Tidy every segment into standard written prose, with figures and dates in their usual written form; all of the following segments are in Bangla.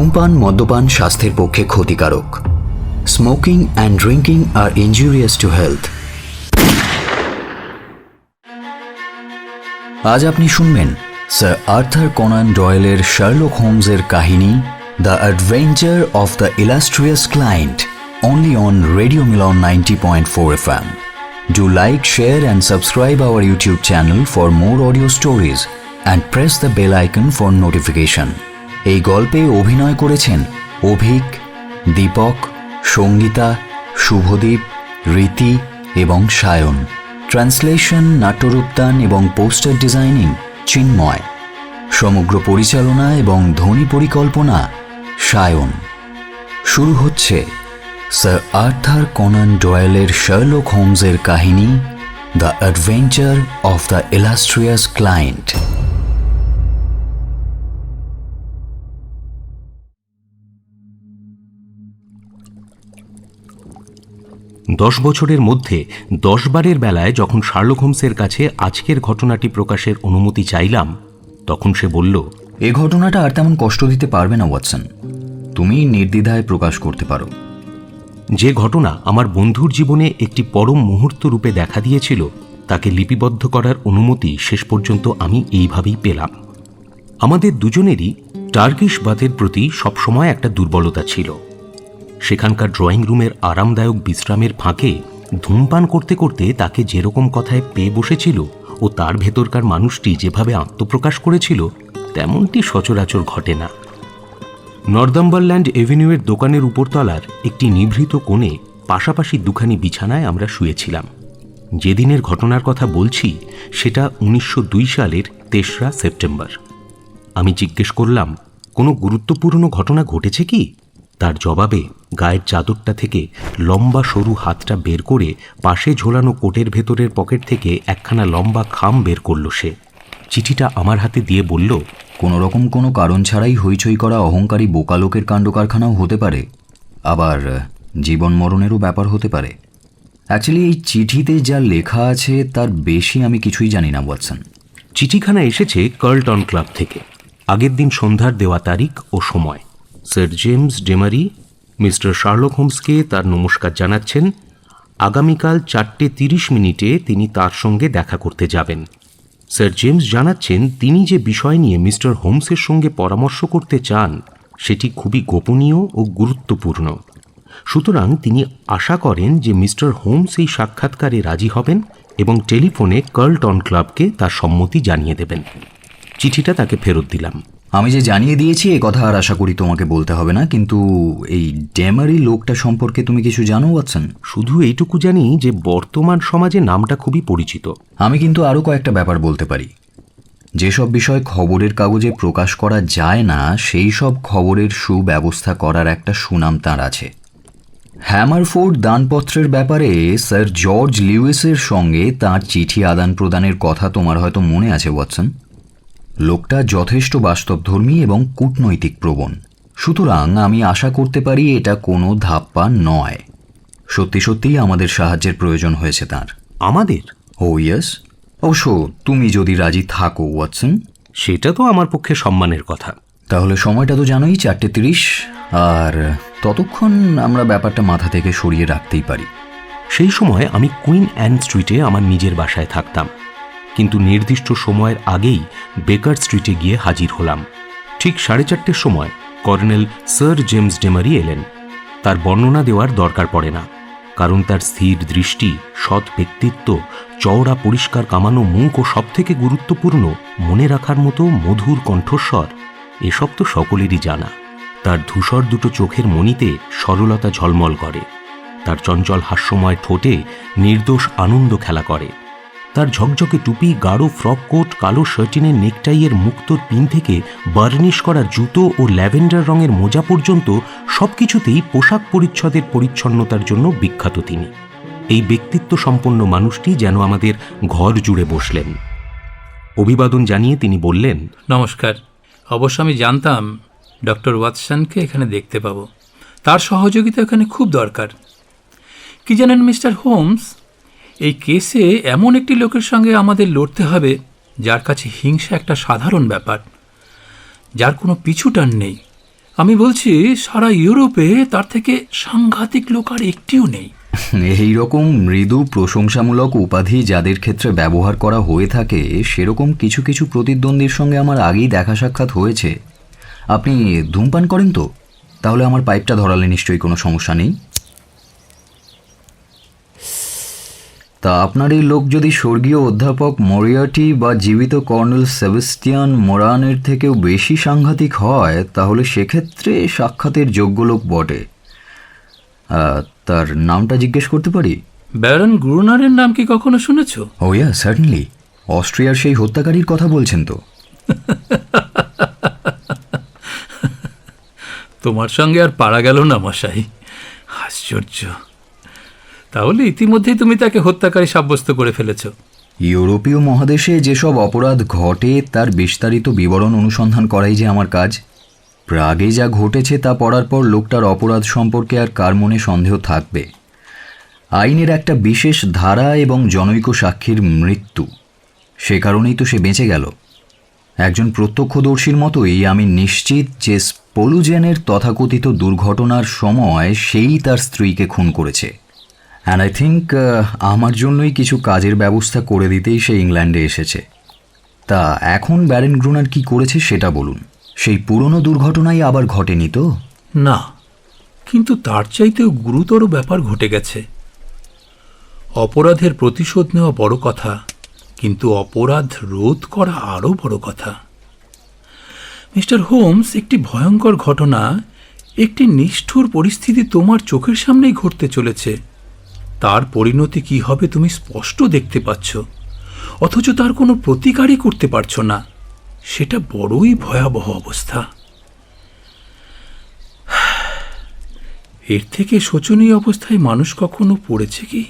ধূমপান মদ্যপান স্বাস্থ্যের পক্ষে ক্ষতিকারক। Smoking and drinking are injurious to health. আজ আপনি শুনবেন স্যার আর্থার কনান ডয়েলের শার্লক হোমসের কাহিনী the adventure of the illustrious client, only on Radio Milan 90.4 FM. Do like, share and subscribe our YouTube channel for more audio stories and press the bell icon for notification. এই গল্পে অভিনয় করেছেন অভিক, দীপক, সঙ্গীতা, শুভদীপ, রীতি এবং সায়ন। ট্রান্সলেশন, নাট্যরূপদান এবং পোস্টার ডিজাইনিং চিন্ময়। সমগ্র পরিচালনা এবং ধ্বনি পরিকল্পনা সায়ন। শুরু হচ্ছে স্যার আর্থার কনান ডয়েলের শার্লক হোমসের কাহিনী the adventure of the illustrious client. 10 বছরের মধ্যে 10 বারের বেলায় যখন শার্লক হোমসের কাছে আজকের ঘটনাটি প্রকাশের অনুমতি চাইলাম, তখন সে বলল, এ ঘটনাটা আর তেমন কষ্ট দিতে পারবে না ওয়াটসন, তুমি নির্দ্বিধায় প্রকাশ করতে পারো। যে ঘটনা আমার বন্ধুর জীবনে একটি পরম মুহূর্ত রূপে দেখা দিয়েছিল তাকে লিপিবদ্ধ করার অনুমতি শেষ পর্যন্ত আমি এইভাবেই পেলাম। আমাদের দুজনেরই টার্কিশ বাথের প্রতি সবসময় একটা দুর্বলতা ছিল। সেখানকার ড্রয়িং রুমের আরামদায়ক বিশ্রামের ফাঁকে ধূমপান করতে করতে তাকে যেরকম কথায় পেয়ে বসেছিল ও তার ভেতরকার মানুষটি যেভাবে আত্মপ্রকাশ করেছিল তেমনটি সচরাচর ঘটে না। নর্দাম্বারল্যান্ড এভিনিউয়ের দোকানের উপরতলার একটি নিভৃত কোণে পাশাপাশি দুখানি বিছানায় আমরা শুয়েছিলাম। যেদিনের ঘটনার কথা বলছি সেটা 1902 সালের 3রা সেপ্টেম্বর। আমি জিজ্ঞেস করলাম, কোনো গুরুত্বপূর্ণ ঘটনা ঘটেছে কি? তার জবাবে গায়ের চাদরটা থেকে লম্বা সরু হাতটা বের করে পাশে ঝোলানো কোটের ভেতরের পকেট থেকে একখানা লম্বা খাম বের করল সে। চিঠিটা আমার হাতে দিয়ে বলল, কোনো রকম কোনো কারণ ছাড়াই হইচই করা অহংকারী বোকা লোকের কাণ্ড কারখানাও হতে পারে, আবার জীবন মরণেরও ব্যাপার হতে পারে। অ্যাকচুয়ালি এই চিঠিতে যা লেখা আছে তার বেশি আমি কিছুই জানি না ওয়াটসন। চিঠিখানা এসেছে কার্লটন ক্লাব থেকে। আগের দিন সন্ধ্যার দেওয়া তারিখ ও সময়। স্যার জেমস ডেমারি মিস্টার শার্লক হোমসকে তার নমস্কার জানাচ্ছেন। আগামীকাল 4:30 তিনি তার সঙ্গে দেখা করতে যাবেন। স্যার জেমস জানাচ্ছেন তিনি যে বিষয় নিয়ে মিস্টার হোমসের সঙ্গে পরামর্শ করতে চান সেটি খুবই গোপনীয় ও গুরুত্বপূর্ণ। সুতরাং তিনি আশা করেন যে মিস্টার হোমস এই সাক্ষাৎকারে রাজি হবেন এবং টেলিফোনে কার্লটন ক্লাবকে তার সম্মতি জানিয়ে দেবেন। চিঠিটা তাকে ফেরত দিলাম। আমি যে জানিয়ে দিয়েছি এ কথা আর আশা করি তোমাকে বলতে হবে না, কিন্তু এই ডেমারি লোকটা সম্পর্কে তুমি কিছু জানো ওয়াটসন? শুধু এইটুকু জানি যে বর্তমান সমাজে নামটা খুবই পরিচিত। আমি কিন্তু আরও কয়েকটা ব্যাপার বলতে পারি। যেসব বিষয় খবরের কাগজে প্রকাশ করা যায় না সেই সব খবরের সুব্যবস্থা করার একটা সুনাম তাঁর আছে। হ্যামারফোর্ড দানপত্রের ব্যাপারে স্যার জর্জ লিউইসের সঙ্গে তাঁর চিঠি আদান প্রদানের কথা তোমার হয়তো মনে আছে ওয়াটসন। লোকটা যথেষ্ট বাস্তবধর্মী এবং কূটনৈতিক প্রবণ। সুতরাং আমি আশা করতে পারি এটা কোনো ধাপ্পা নয়। সত্যি সত্যিই আমাদের সাহায্যের প্রয়োজন হয়েছে তাঁর। আমাদের? ও ইয়েস। অবশ্য তুমি যদি রাজি থাকো ওয়াটসন। সেটা তো আমার পক্ষে সম্মানের কথা। তাহলে সময়টা তো জানোই, 4:30, আর ততক্ষণ আমরা ব্যাপারটা মাথা থেকে সরিয়ে রাখতেই পারি। সেই সময় আমি কুইন অ্যান স্ট্রিটে আমার নিজের বাসায় থাকতাম, কিন্তু নির্দিষ্ট সময়ের আগেই বেকার স্ট্রিটে গিয়ে হাজির হলাম। ঠিক 4:30 সময় কর্নেল স্যার জেমস ডেমারি এলেন। তার বর্ণনা দেওয়ার দরকার পড়ে না, কারণ তার স্থির দৃষ্টি, সৎ ব্যক্তিত্ব, চওড়া পরিষ্কার কামানো মুখ ও সবথেকে গুরুত্বপূর্ণ মনে রাখার মতো মধুর কণ্ঠস্বর এসব তো সকলেরই জানা। তার ধূসর দুটো চোখের মণিতে সরলতা ঝলমল করে। তার চঞ্চল হাস্যময় ঠোঁটে নির্দোষ আনন্দ খেলা করে। তার ঝকঝকে টুপি, গাঢ় ফ্রক কোট, কালো শার্টিনের নেকটাইয়ের মুক্তোর পিন থেকে বার্নিশ করা জুতো ও ল্যাভেন্ডার রঙের মোজা পর্যন্ত সবকিছুতেই পোশাক পরিচ্ছদের পরিচ্ছন্নতার জন্য বিখ্যাত তিনি। এই ব্যক্তিত্ব সম্পন্ন মানুষটি যেন আমাদের ঘর জুড়ে বসলেন। অভিবাদন জানিয়ে তিনি বললেন, নমস্কার। অবশ্য আমি জানতাম ডক্টর ওয়াটসনকে এখানে দেখতে পাবো। তার সহযোগিতা এখানে খুব দরকার। কি জানেন মিস্টার হোমস, এই কেসে এমন একটি লোকের সঙ্গে আমাদের লড়তে হবে যার কাছে হিংসা একটা সাধারণ ব্যাপার, যার কোনো পিছুটান নেই, আমি বলছি সারা ইউরোপে তার থেকে সাংঘাতিক লোক আর একটিও নেই। এই রকম মৃদু প্রশংসামূলক উপাধি যাদের ক্ষেত্রে ব্যবহার করা হয়ে থাকে সেরকম কিছু কিছু প্রতিদ্বন্দ্বীর সঙ্গে আমার আগেই দেখা সাক্ষাৎ হয়েছে। আপনি ধূমপান করেন তো? তাহলে আমার পাইপটা ধরালে নিশ্চয়ই কোনো সমস্যা নেই। তা আপনার এই লোক যদি স্বর্গীয় অধ্যাপক মরিয়ার্টি বা জীবিত কর্নেল সেবাস্টিয়ান মোরানের থেকেও বেশি সাংঘাতিক হয় তাহলে সেক্ষেত্রে সাক্ষাতের যোগ্য লোক বটে। তার নামটা জিজ্ঞেস করতে পারি? ব্যারন গ্রুনারের নাম কি কখনো শুনেছ? ও ইয়া, সার্টেনলি। অস্ট্রিয়ার সেই হত্যাকারীর কথা বলছেন তো? তোমার সঙ্গে আর পারা গেল না মশাই, আশ্চর্য। তাহলে ইতিমধ্যেই তুমি তাকে হত্যাকারী সাব্যস্ত করে ফেলেছ। ইউরোপীয় মহাদেশে যেসব অপরাধ ঘটে তার বিস্তারিত বিবরণ অনুসন্ধান করাই যে আমার কাজ। প্রাগে যা ঘটেছে তা পড়ার পর লোকটার অপরাধ সম্পর্কে আর কার মনে সন্দেহ থাকবে? আইনের একটা বিশেষ ধারা এবং জনৈক সাক্ষীর মৃত্যু, সে কারণেই তো সে বেঁচে গেল। একজন প্রত্যক্ষদর্শীর মতোই আমি নিশ্চিত যে স্পোলুজেনের তথাকথিত দুর্ঘটনার সময় সেই তার স্ত্রীকে খুন করেছে। অ্যান্ড আই থিঙ্ক আমার জন্যই কিছু কাজের ব্যবস্থা করে দিতেই সে ইংল্যান্ডে এসেছে। তা এখন ব্যারেন গ্রুনার কি করেছে সেটা বলুন। সেই পুরনো দুর্ঘটনাই আবার ঘটেনি তো? না, কিন্তু তার চাইতেও গুরুতর ব্যাপার ঘটে গেছে। অপরাধের প্রতিশোধ নেওয়া বড় কথা, কিন্তু অপরাধ রোধ করা আরও বড় কথা। মিস্টার হোমস, একটি ভয়ঙ্কর ঘটনা, একটি নিষ্ঠুর পরিস্থিতি তোমার চোখের সামনেই ঘটতে চলেছে। তার পরিণতি কি হবে তুমি স্পষ্ট দেখতে পাচ্ছ, অথচ তার কোনো প্রতিকারই করতে পারছ না। সেটা বড়ই ভয়াবহ অবস্থা। এর থেকে শোচনীয় অবস্থায় মানুষ কখনো পড়েছে কি?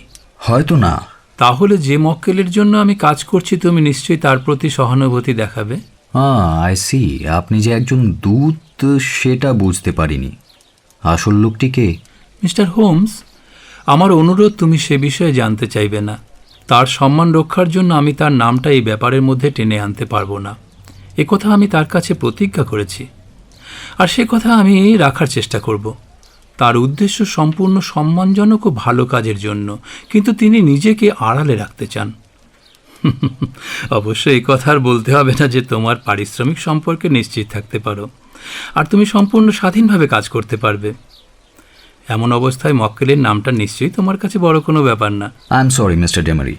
হয়তো না। তাহলে যে মক্কেলের জন্য আমি কাজ করছি তুমি নিশ্চয়ই তার প্রতি সহানুভূতি দেখাবে। I see. আপনি যে একজন দূত সেটা বুঝতে পারিনি। আসল লোকটি কে? মিস্টার হোমস, আমার অনুরোধ তুমি সে বিষয়ে জানতে চাইবে না। তার সম্মান রক্ষার জন্য আমি তার নামটা এই ব্যাপারের মধ্যে টেনে আনতে পারবো না। কথা আমি তার কাছে প্রতিজ্ঞা করেছি, আর সে কথা আমি রাখার চেষ্টা করব। তার উদ্দেশ্য সম্পূর্ণ সম্মানজনক ও ভালো কাজের জন্য, কিন্তু তিনি নিজেকে আড়ালে রাখতে চান। অবশ্য এই কথা আর বলতে হবে না যে তোমার পারিশ্রমিক সম্পর্কে নিশ্চিত থাকতে পারো, আর তুমি সম্পূর্ণ স্বাধীনভাবে কাজ করতে পারবে। এমন অবস্থায় মক্কেলের নামটা নিশ্চয়ই তোমার কাছে বড় কোনো ব্যাপার না। আই এম সরি মিস্টার ডেমারি,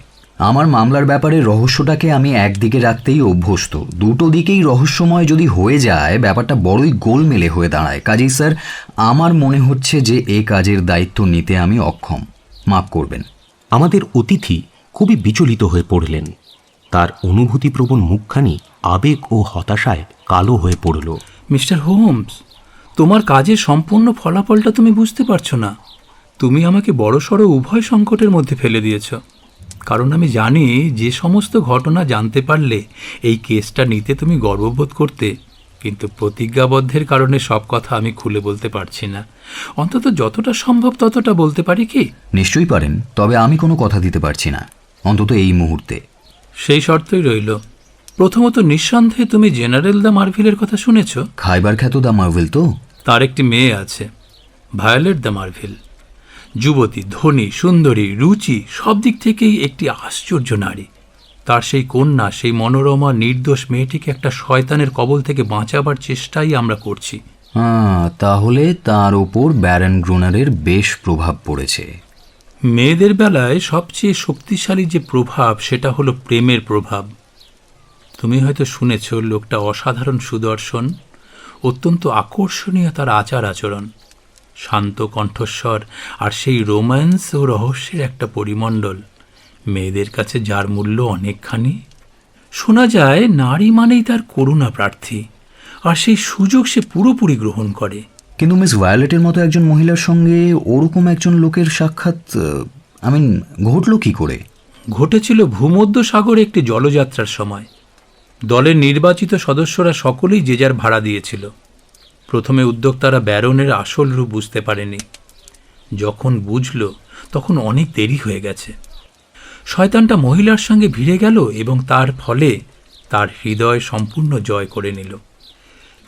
আমার মামলার ব্যাপারে রহস্যটাকে আমি একদিকে রাখতেই অভ্যস্ত। দুটো দিকেই রহস্যময় যদি হয়ে যায় ব্যাপারটা বড়ই গোলমেলে হয়ে দাঁড়ায়। কাজেই স্যার, আমার মনে হচ্ছে যে এ কাজের দায়িত্ব নিতে আমি অক্ষম। মাফ করবেন। আমাদের অতিথি খুবই বিচলিত হয়ে পড়লেন। তার অনুভূতিপ্রবণ মুখখানি আবেগ ও হতাশায় কালো হয়ে পড়ল। মিস্টার হোমস, তোমার কাজের সম্পূর্ণ ফলাফলটা তুমি বুঝতে পারছো না। তুমি আমাকে বড়সড় উভয় সংকটের মধ্যে ফেলে দিয়েছ। কারণ আমি জানি যে সমস্ত ঘটনা জানতে পারলে এই কেসটা নিতে তুমি গর্ববোধ করতে, কিন্তু প্রতিজ্ঞাবদ্ধের কারণে সব কথা আমি খুলে বলতে পারছি না। অন্তত যতটা সম্ভব ততটা বলতে পারি কি? নিশ্চয়ই পারেন, তবে আমি কোনো কথা দিতে পারছি না, অন্তত এই মুহূর্তে। সেই শর্তই রইল। প্রথমত, নিঃসন্দেহে তুমি জেনারেল দ্য মার্ভিলের কথা শুনেছ। খাইবার খ্যাত দ্য মার্ভেল তো? তার একটি মেয়ে আছে, ভায়োলেট দ্য মার্ভিল। যুবতী, ধনী, সুন্দরী, রুচি, সব দিক থেকেই একটি আশ্চর্য নারী। তার সেই কন্যা, সেই মনোরমা নির্দোষ মেয়েটিকে একটা শয়তানের কবল থেকে বাঁচাবার চেষ্টাই আমরা করছি। তাহলে তার ওপর ব্যারন গ্রুনারের বেশ প্রভাব পড়েছে। মেয়েদের বেলায় সবচেয়ে শক্তিশালী যে প্রভাব সেটা হলো প্রেমের প্রভাব। তুমি হয়তো শুনেছ লোকটা অসাধারণ সুদর্শন, অত্যন্ত আকর্ষণীয় তার আচার আচরণ, শান্ত কণ্ঠস্বর, আর সেই রোম্যান্স ও রহস্যের একটা পরিমণ্ডল, মেয়েদের কাছে যার মূল্য অনেকখানি। শোনা যায় নারী মানেই তার করুণা প্রার্থী, আর সেই সুযোগ সে পুরোপুরি গ্রহণ করে। কিন্তু মিস ভায়োলেটের মতো একজন মহিলার সঙ্গে ওরকম একজন লোকের সাক্ষাৎ ঘটল কি করে? ঘটেছিল ভূমধ্য সাগরে একটি জলযাত্রার সময়। দলের নির্বাচিত সদস্যরা সকলেই যে যার ভাড়া দিয়েছিল। প্রথমে উদ্যোক্তারা ব্যারনের আসল রূপ বুঝতে পারেনি। যখন বুঝল তখন অনেক দেরি হয়ে গেছে। শয়তানটা মহিলার সঙ্গে ভিড়ে গেল এবং তার ফলে তার হৃদয় সম্পূর্ণ জয় করে নিল।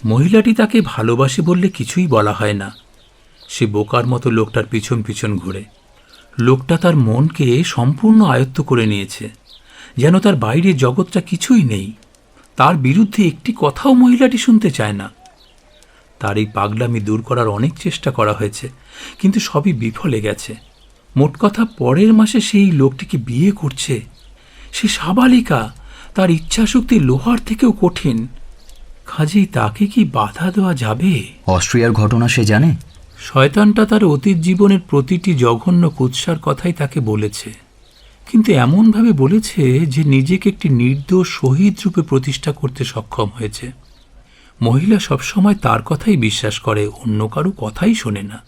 মহিলাটি তাকে ভালোবাসে বললে কিছুই বলা হয় না। সে বোকার মতো লোকটার পিছন পিছন ঘুরে। লোকটা তার মনকে সম্পূর্ণ আয়ত্ত করে নিয়েছে, যেন তার বাইরে জগৎটা কিছুই নেই। তার বিরুদ্ধে একটি কথাও মহিলাটি শুনতে চায় না। তার এই পাগলামি দূর করার অনেক চেষ্টা করা হয়েছে, কিন্তু সবই বিফলে গেছে। মোট কথা, পরের মাসে সেই লোকটিকে বিয়ে করছে। সে সাবালিকা, তার ইচ্ছাশক্তি লোহার থেকেও কঠিন। কাজেই তাকে কি বাধা দেওয়া যাবে? অস্ট্রিয়ার ঘটনা সে জানে? শয়তানটা তার অতীত জীবনের প্রতিটি জঘন্য কুৎসার কথাই তাকে বলেছে, কিন্তু এমনভাবে বলেছে যে নিজেকে একটি নির্দোষ শহীদ রূপে প্রতিষ্ঠা করতে সক্ষম হয়েছে। মহিলা সবসময় তার কথাই বিশ্বাস করে, অন্য কারো কথাই শোনে না।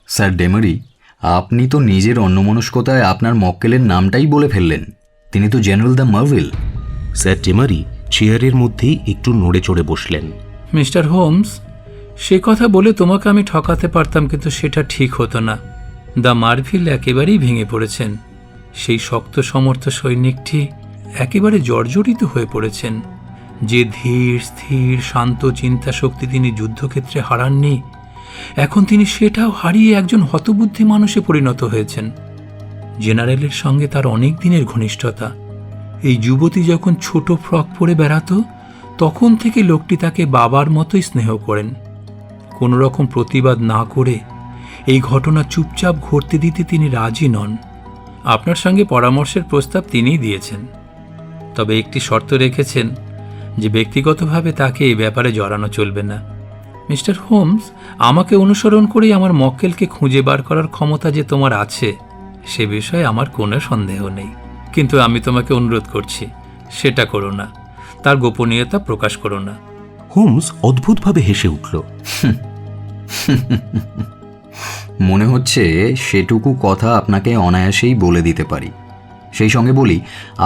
স্যার ডেমারি, আপনি তো নিজের অন্যমনস্কতায় আপনার মক্কেলের নামটাই বলে ফেললেন। তিনি তো জেনারেল দ্য মার্ভেল। স্যার ডেমারি চেয়ারের মধ্যেই একটু নড়ে চড়ে বসলেন। মিস্টার হোমস, সে কথা বলে তোমাকে আমি ঠকাতে পারতাম, কিন্তু সেটা ঠিক হতো না। দ্য মার্ভিল একেবারেই ভেঙে পড়েছেন। সেই শক্ত সমর্থ সৈনিকটি একেবারে জর্জরিত হয়ে পড়েছেন। যে ধীর স্থির শান্ত চিন্তা শক্তি তিনি যুদ্ধক্ষেত্রে হারাননি, এখন তিনি সেটাও হারিয়ে একজন হতবুদ্ধি মানুষে পরিণত হয়েছেন। জেনারেলের সঙ্গে তার অনেক দিনের ঘনিষ্ঠতা। এই যুবতী যখন ছোট ফ্রক পরে বেড়াতো, তখন থেকে লোকটি তাকে বাবার মতোই স্নেহ করেন। কোনো রকম প্রতিবাদ না করে এই ঘটনা চুপচাপ ঘটতে দিতে তিনি রাজি নন। আপনার সঙ্গে পরামর্শের প্রস্তাব তিনিই দিয়েছেন, তবে একটি শর্ত রেখেছেন যে ব্যক্তিগতভাবে তাকে এই ব্যাপারে জড়ানো চলবে না। মিস্টার হোমস, আমাকে অনুসরণ করেই আমার মক্কেলকে খুঁজে বার করার ক্ষমতা যে তোমার আছে, সে বিষয়ে আমার কোনো সন্দেহ নেই। কিন্তু আমি তোমাকে অনুরোধ করছি, সেটা করো না। তার গোপনীয়তা প্রকাশ করো না। হোমস অদ্ভুতভাবে হেসে উঠল। মনে হচ্ছে সেটুকু কথা আপনাকে অনায়াসেই বলে দিতে পারি। সেই সঙ্গে বলি,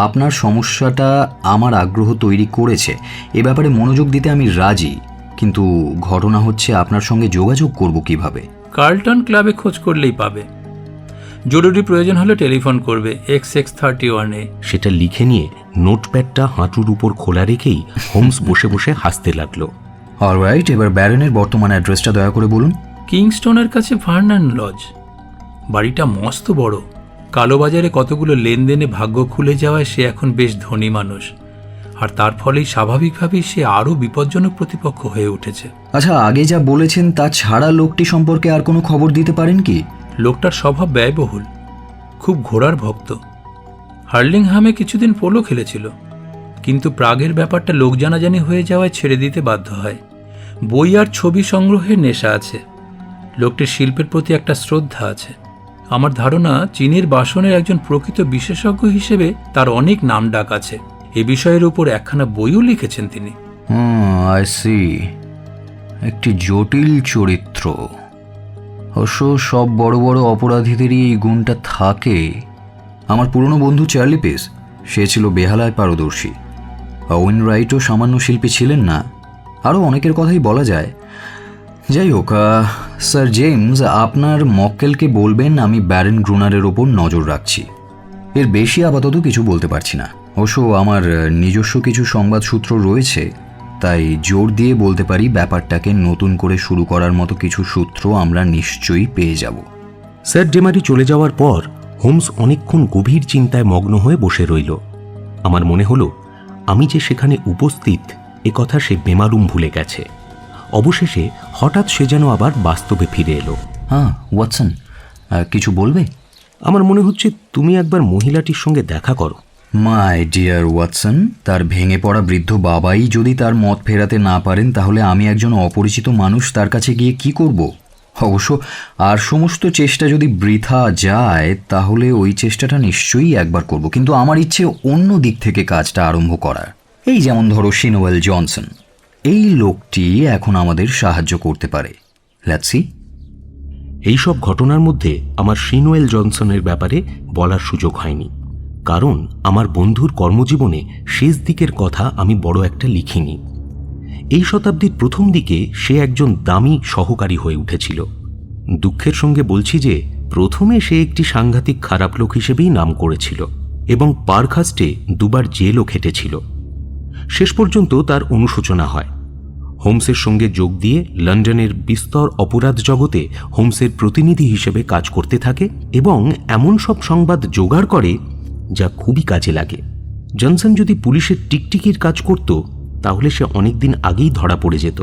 আপনার সমস্যাটা আমার আগ্রহ তৈরি করেছে। এ ব্যাপারে মনোযোগ দিতে আমি রাজি, কিন্তু ঘটনা হচ্ছে আপনার সঙ্গে যোগাযোগ করব কিভাবে? কার্লটন ক্লাবে খোঁজ করলেই পাবে। জরুরি প্রয়োজন হলে টেলিফোন করবে XX31-এ। সেটা লিখে নিয়ে নোটপ্যাডটা হাঁটুর উপর খোলা রেখেই হোমস বসে বসে হাসতে লাগলো। অলরাইট, এবার ব্যারনের বর্তমান অ্যাড্রেসটা দয়া করে বলুন। কিংস্টনের কাছে ফার্নান লজ। বাড়িটা মস্ত বড়। কালোবাজারে কতগুলো লেনদেনে ভাগ্য খুলে যাওয়ায় সে এখন বেশ ধনী মানুষ, আর তার ফলেই স্বাভাবিকভাবেই সে আরও বিপজ্জনক প্রতিপক্ষ হয়ে উঠেছে। আচ্ছা, আগে যা বলেছেন তা ছাড়া লোকটি সম্পর্কে আর কোনো খবর দিতে পারেন কি? লোকটার স্বভাব ব্যয়বহুল, খুব ঘোড়ার ভক্ত। হার্লিংহামে কিছুদিন পোলো খেলেছিল, কিন্তু প্রাগের ব্যাপারটা লোক জানাজানি হয়ে যাওয়ায় ছেড়ে দিতে বাধ্য হয়। বই আর ছবি সংগ্রহের নেশা আছে। লোকটির শিল্পের প্রতি একটা শ্রদ্ধা আছে। আমার ধারণা চীনের বাসনের একজন প্রকৃত বিশেষজ্ঞ হিসেবে তার অনেক নামডাক আছে। এ বিষয়ের উপর একখানা বইও লিখেছেন তিনি। আই সি, একটি জটিল চরিত্র। অবশ্য সব বড় বড় অপরাধীদেরই এই গুণটা থাকে। আমার পুরনো বন্ধু চার্লি পেস, সে ছিল বেহালায় পারদর্শী। ওয়েন রাইটও সামান্য শিল্পী ছিলেন না। আরও অনেকের কথাই বলা যায়। যাই হোক, স্যার জেমস, আপনার মক্কেলকে বলবেন আমি ব্যারন গ্রুনারের ওপর নজর রাখছি। এর বেশি আপাতত কিছু বলতে পারছি না। অবশ্য আমার নিজস্ব কিছু সংবাদ সূত্র রয়েছে, তাই জোর দিয়ে বলতে পারি ব্যাপারটাকে নতুন করে শুরু করার মতো কিছু সূত্র আমরা নিশ্চয়ই পেয়ে যাব। স্যার ডেমারি চলে যাওয়ার পর হোমস অনেকক্ষণ গভীর চিন্তায় মগ্ন হয়ে বসে রইল। আমার মনে হলো আমি যে সেখানে উপস্থিত এ কথা সে বেমালুম ভুলে গেছে। অবশেষে হঠাৎ সে যেন আবার বাস্তবে ফিরে এলো। হ্যাঁ ওয়াটসন, কিছু বলবে? আমার মনে হচ্ছে তুমি একবার মহিলাটির সঙ্গে দেখা করো। মাই ডিয়ার ওয়াটসন, তার ভেঙে পড়া বৃদ্ধ বাবাই যদি তার মত ফেরাতে না পারেন, তাহলে আমি একজন অপরিচিত মানুষ তার কাছে গিয়ে কি করব? অবশ্য আর সমস্ত চেষ্টা যদি বৃথা যায়, তাহলে ওই চেষ্টাটা নিশ্চয়ই একবার করব, কিন্তু আমার ইচ্ছে অন্য দিক থেকে কাজটা আরম্ভ করার। এই যেমন ধরো শিনোয়েল জনসন, এই লোকটি এখন আমাদের সাহায্য করতে পারে। Let's see. এইসব ঘটনার মধ্যে আমার শিনোয়েল জনসনের ব্যাপারে বলার সুযোগ হয়নি, কারণ আমার বন্ধুর কর্মজীবনে শেষ দিকের কথা আমি বড় একটা লিখিনি। এই শতাব্দীর প্রথম দিকে সে একজন দামি সহকারী হয়ে উঠেছিল। দুঃখের সঙ্গে বলছি যে প্রথমে সে একটি সাংঘাতিক খারাপ লোক হিসেবেই নাম করেছিল এবং পারখাস্টে 2বার জেলও খেটেছিল। শেষ পর্যন্ত তার অনুশোচনা হয়। হোমসের সঙ্গে যোগ দিয়ে লন্ডনের বিস্তর অপরাধ জগতে হোমসের প্রতিনিধি হিসেবে কাজ করতে থাকে এবং এমন সব সংবাদ জোগাড় করে যা খুবই কাজে লাগে। জনসন যদি পুলিশের টিকটিকির কাজ করত তাহলে সে অনেকদিন আগেই ধরা পড়ে যেত,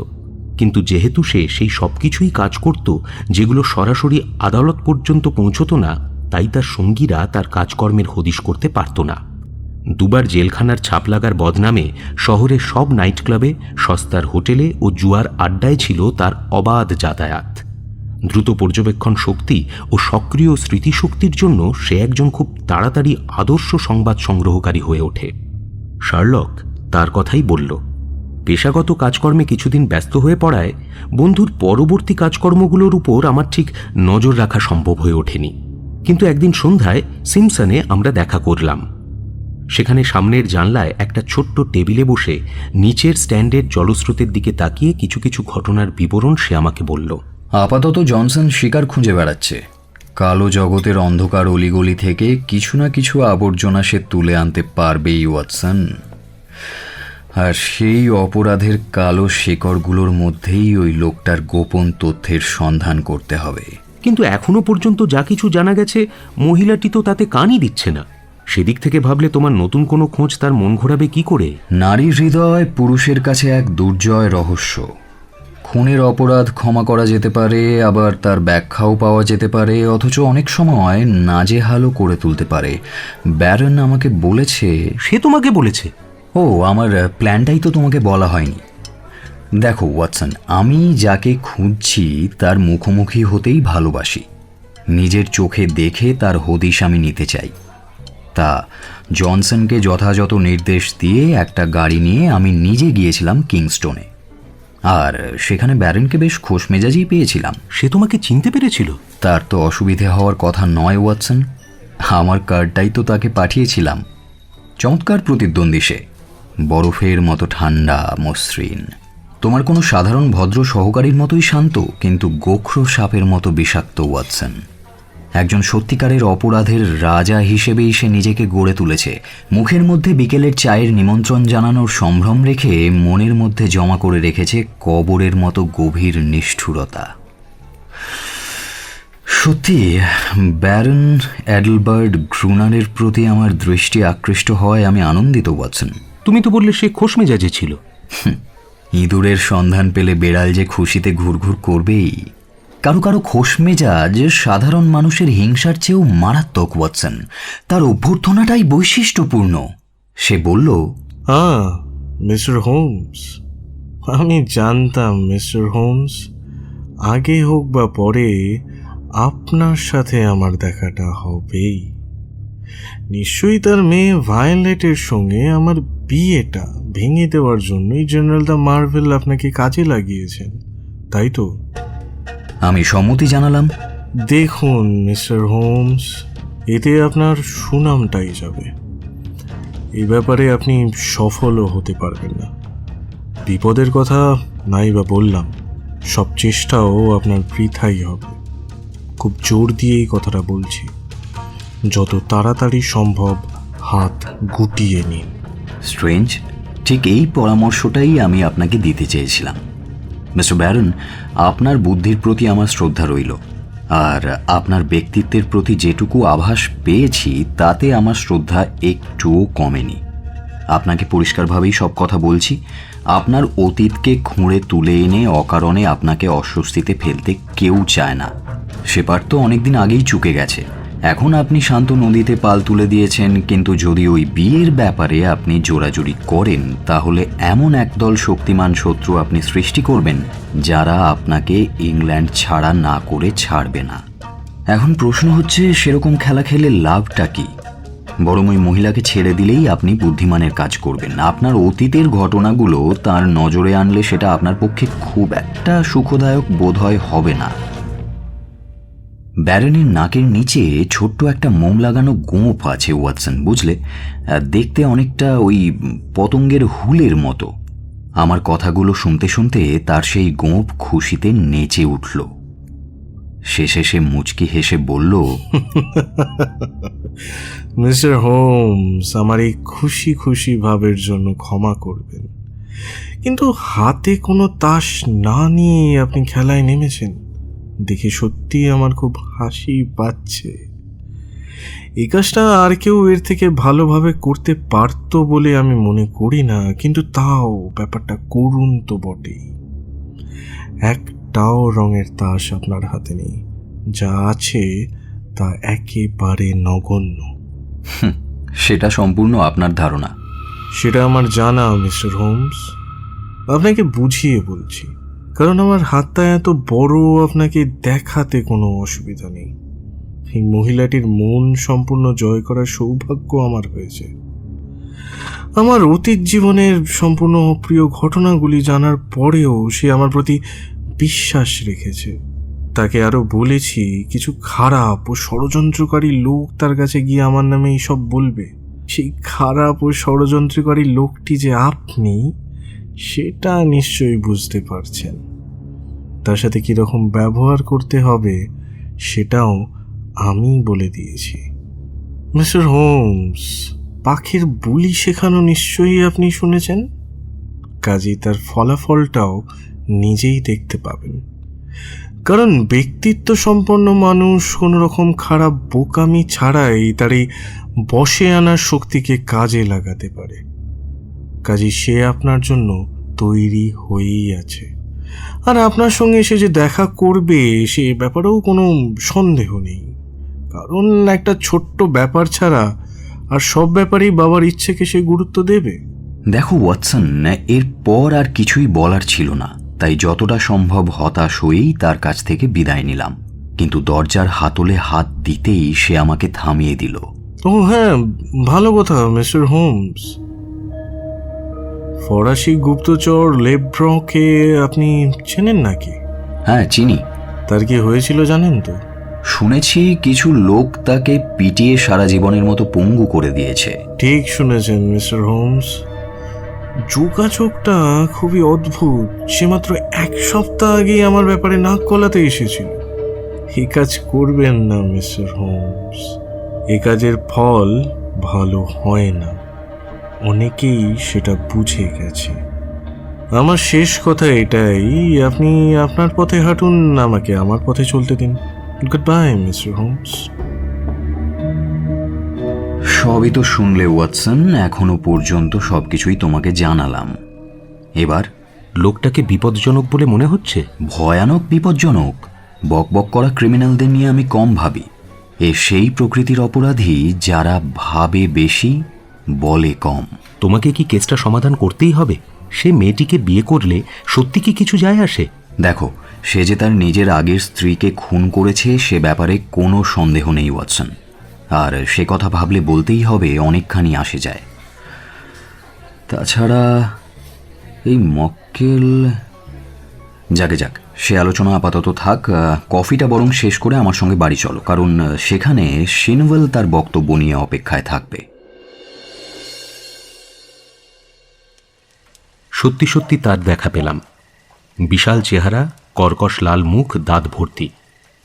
কিন্তু যেহেতু সে সেই সব কিছুই কাজ করত যেগুলো সরাসরি আদালত পর্যন্ত পৌঁছত না, তাই তার সঙ্গীরা তার কাজকর্মের হদিশ করতে পারত না। দুবার জেলখানার ছাপ লাগার বদনামে শহরের সব নাইট ক্লাবে, সস্তার হোটেলে ও জুয়ার আড্ডায় ছিল তার অবাধ যাতায়াত। দ্রুত পর্যবেক্ষণ শক্তি ও সক্রিয় স্মৃতিশক্তির জন্য সে একজন খুব তাড়াতাড়ি আদর্শ সংবাদ সংগ্রহকারী হয়ে ওঠে। শার্লক তার কথাই বলল। পেশাগত কাজকর্মে কিছুদিন ব্যস্ত হয়ে পড়ায় বন্ধুর পরবর্তী কাজকর্মগুলোর উপর আমার ঠিক নজর রাখা সম্ভব হয়ে ওঠেনি। কিন্তু একদিন সন্ধ্যায় সিমসনে আমরা দেখা করলাম। সেখানে সামনের জানলায় একটা ছোট্ট টেবিলে বসে নিচের স্ট্যান্ডের জলস্রোতের দিকে তাকিয়ে কিছু কিছু ঘটনার বিবরণ সে আমাকে বলল। আপাতত জনসন শিকার খুঁজে বেড়াচ্ছে। কালো জগতের অন্ধকার অলিগলি থেকে কিছু না কিছু আবর্জনা সে তুলে আনতে পারবেই ওয়াটসন। আর সেই অপরাধের কালো শেকড়গুলোর মধ্যেই ওই লোকটার গোপন তথ্যের সন্ধান করতে হবে। কিন্তু এখনো পর্যন্ত যা কিছু জানা গেছে, মহিলাটি তো তাতে কানই দিচ্ছে না। সেদিক থেকে ভাবলে তোমার নতুন কোনো খোঁজ তার মন ঘোরাবে কি করে? নারীর হৃদয় পুরুষের কাছে এক দুর্জয় রহস্য। খুনের অপরাধ ক্ষমা করা যেতে পারে, আবার তার ব্যাখ্যাও পাওয়া যেতে পারে, অথচ অনেক সময় নাজেহালও করে তুলতে পারে। ব্যারন আমাকে বলেছে। সে তোমাকে বলেছে? ও, আমার প্ল্যানটাই তো তোমাকে বলা হয়নি। দেখো ওয়াটসন, আমি যাকে খুঁজছি তার মুখোমুখি হতেই ভালোবাসি। নিজের চোখে দেখে তার হদিশ আমি নিতে চাই। তা জনসনকে যথাযথ নির্দেশ দিয়ে একটা গাড়ি নিয়ে আমি নিজে গিয়েছিলাম কিংস্টোনে। আর সেখানে ব্যারনকে বেশ খোশমেজাজেই পেয়েছিলাম। সে তোমাকে চিনতে পেরেছিল? তার তো অসুবিধে হওয়ার কথা নয় ওয়াটসন। আমার কার্ডটাই তো তাকে পাঠিয়েছিলাম। চমৎকার প্রতিদ্বন্দ্বী সে, বরফের মতো ঠান্ডা, মসৃণ। তোমার কোনো সাধারণ ভদ্র সহকারীর মতোই শান্ত, কিন্তু গোখরো সাপের মতো বিষাক্ত ওয়াটসন। একজন সত্যিকারের অপরাধের রাজা হিসেবেই সে নিজেকে গড়ে তুলেছে। মুখের মধ্যে বিকেলের চায়ের নিমন্ত্রণ জানানোর সম্ভ্রম রেখে মনের মধ্যে জমা করে রেখেছে কবরের মতো গভীর নিষ্ঠুরতা। সত্যি ব্যারন অ্যাডেলবার্ট গ্রুনারের প্রতি আমার দৃষ্টি আকৃষ্ট হয় আমি আনন্দিত ওয়াটসন। তুমি তো বললে সে খোশমেজাজে ছিল। ইঁদুরের সন্ধান পেলে বেড়াল যে খুশিতে ঘুরঘুর করবেই। কারো কারো খোশমেজাজ সাধারণ মানুষের হিংসার চেয়েও মারাত্মক ওয়াটসন। তার অভ্যর্থনাটাই বৈশিষ্ট্যপূর্ণ। সে বলল, মিস্টার হোমস, আমি জানতাম মিস্টার হোমস, আগে হোক বা পরে আপনার সাথে আমার দেখাটা হবেই। নিশ্চয়ই তার মেয়ে ভায়োলেটের সঙ্গে আমার বিয়েটা ভেঙে দেওয়ার জন্যই জেনারেল দ্য মার্ভেল আপনাকে কাজে লাগিয়েছেন, তাই তো? আমি সম্মতি জানালাম। দেখুন মিস্টার হোমস, এতে আপনার সুনামটাই যাবে। এই ব্যাপারে আপনি সফলও হতে পারবেন না। বিপদের কথা নাই বা বললাম, সব চেষ্টাও আপনার বৃথাই হবে। খুব জোর দিয়ে এই কথাটা বলছি, যত তাড়াতাড়ি সম্ভব হাত গুটিয়ে নিন। স্ট্রেঞ্জ, ঠিক এই পরামর্শটাই আমি আপনাকে দিতে চেয়েছিলাম। মিস্টার ব্যারন, আপনার বুদ্ধির প্রতি আমার শ্রদ্ধা রইল, আর আপনার ব্যক্তিত্বের প্রতি যেটুকু আভাস পেয়েছি তাতে আমার শ্রদ্ধা একটুও কমেনি। আপনাকে পরিষ্কারভাবেই সব কথা বলছি। আপনার অতীতকে খুঁড়ে তুলে এনে অকারণে আপনাকে অস্বস্তিতে ফেলতে কেউ চায় না। সেপার তো অনেকদিন আগেই চুকে গেছে। এখন আপনি শান্ত নদীতে পাল তুলে দিয়েছেন, কিন্তু যদি ওই বিয়ের ব্যাপারে আপনি জোরাজুরি করেন তাহলে এমন একদল শক্তিমান শত্রু আপনি সৃষ্টি করবেন যারা আপনাকে ইংল্যান্ড ছাড়া না করে ছাড়বে না। এখন প্রশ্ন হচ্ছে, সেরকম খেলা খেলে লাভটা কি? বরং ওই মহিলাকে ছেড়ে দিলেই আপনি বুদ্ধিমানের কাজ করবেন। আপনার অতীতের ঘটনাগুলো তার নজরে আনলে সেটা আপনার পক্ষে খুব একটা সুখদায়ক বোধহয় হবে না। ব্যারনের নাকের নিচে ছোট্ট একটা মোম লাগানো গোঁপ আছে ওয়াটসন, বুঝলে? দেখতে অনেকটা ওই পতঙ্গের হুলের মতো। আমার কথাগুলো শুনতে শুনতে তার সেই গোঁপ খুশিতে নেচে উঠল। শেষে সে মুচকি হেসে বলল, মিস্টার হোমস, আমার এই খুশি খুশি ভাবের জন্য ক্ষমা করবেন। কিন্তু হাতে কোনো তাস না নিয়ে আপনি খেলায় নেমেছেন দেখে সত্যি আমার খুব হাসি পাচ্ছে। এই কাজটা আর কেউ এর থেকে ভালোভাবে করতে পারতো বলে আমি মনে করি না, কিন্তু তাও ব্যাপারটা করুন তো বটেই। একটাও রঙের তাস আপনার হাতে নেই, যা আছে তা একেবারে নগণ্য। সেটা সম্পূর্ণ আপনার ধারণা। সেটা আমার জানা মিস্টার হোমস, আপনাকে বুঝিয়ে বলছি, কারণ আমার হাতটা এত বড় আপনাকে দেখাতে কোনো অসুবিধা নেই। এই মহিলাটির মন সম্পূর্ণ জয় করার সৌভাগ্য আমার হয়েছে। আমার অতীত জীবনের সম্পূর্ণ প্রিয় ঘটনাগুলি জানার পরেও সে আমার প্রতি বিশ্বাস রেখেছে। তাকে আরও বলেছি কিছু খারাপ ও ষড়যন্ত্রকারী লোক তার কাছে গিয়ে আমার নামে এইসব বলবে। সেই খারাপ ও ষড়যন্ত্রকারী লোকটি যে আপনি, সেটা নিশ্চয়ই বুঝতে পারছেন। তার সাথে কীরকম ব্যবহার করতে হবে সেটাও আমি বলে দিয়েছি। মিস্টার হোমস, পাখির বুলি শেখানো নিশ্চয়ই আপনি শুনেছেন, কাজেই তার ফলাফলটাও নিজেই দেখতে পাবেন। কারণ ব্যক্তিত্ব সম্পন্ন মানুষ কোনো রকম খারাপ বোকামি ছাড়াই তার এই বশে আনার শক্তিকে কাজে লাগাতে পারে। কাজেই সে আপনার জন্য তৈরি হয়েই আছে, আর আপনার সঙ্গে সে যে দেখা করবে সে ব্যাপারেও কোনো সন্দেহ নেই। কারণ একটা ছোট্ট ব্যাপার ছাড়া আর সব ব্যাপারেই বাবার ইচ্ছেকে সে গুরুত্ব দেবে। দেখো ওয়াটসন, এরপর আর কিছুই বলার ছিল না, তাই যতটা সম্ভব হতাশ হয়েই তার কাছ থেকে বিদায় নিলাম। কিন্তু দরজার হাতলে হাত দিতেই সে আমাকে থামিয়ে দিল। ও হ্যাঁ, ভালো কথা মিস্টার হোমস, ফরাসি গুপ্তচর লেব্রকে আপনি চেনেন নাকি? হ্যাঁ, চিনি। তার কি হয়েছিল জানেন তো? শুনেছি কিছু লোক তাকে পিটিয়ে সারা জীবনের মতো পঙ্গু করে দিয়েছে। ঠিক শুনেছেন মিস্টার হোমস, যোগাযোগটা খুবই অদ্ভুত। সে মাত্র 1 সপ্তাহ আগেই আমার ব্যাপারে নাক গলাতে এসেছিল। এই কাজ করবেন না মিস্টার হোমস, এ কাজের ফল ভালো হয় না। অনেকেই সেটা বুঝে গেছে। আমার শেষ কথা এটাই, আপনি আপনার পথে হাঁটুন, আমাকে আমার পথে চলতে দিন। Good bye mister Holmes. সবই তো শুনলে ওয়াটসন, এখনো পর্যন্ত সবকিছুই তোমাকে জানালাম। এবার লোকটাকে বিপজ্জনক বলে মনে হচ্ছে? ভয়ানক বিপজ্জনক। বকবক করা ক্রিমিনালদের নিয়ে আমি কম ভাবি। সেই প্রকৃতির অপরাধী যারা ভাবে বেশি, বলে কম। তোমাকে কি কেসটা সমাধান করতেই হবে? সে মেয়েটিকে বিয়ে করলে সত্যি কি কিছু যায় আসে? দেখো, সে যে তার নিজের আগের স্ত্রীকে খুন করেছে সে ব্যাপারে কোনো সন্দেহ নেই ওয়াটসন, আর সে কথা ভাবলে বলতেই হবে অনেকখানি আসে যায়। তাছাড়া এই মক্কেল, যাকে যাক, সে আলোচনা আপাতত থাক। কফিটা বরং শেষ করে আমার সঙ্গে বাড়ি চলো, কারণ সেখানে শিনওয়েল তার বক্তব্য নিয়ে অপেক্ষায় থাকবে। সত্যি সত্যি তার দেখা পেলাম। বিশাল চেহারা, কর্কশ লাল মুখ, দাঁত ভর্তি।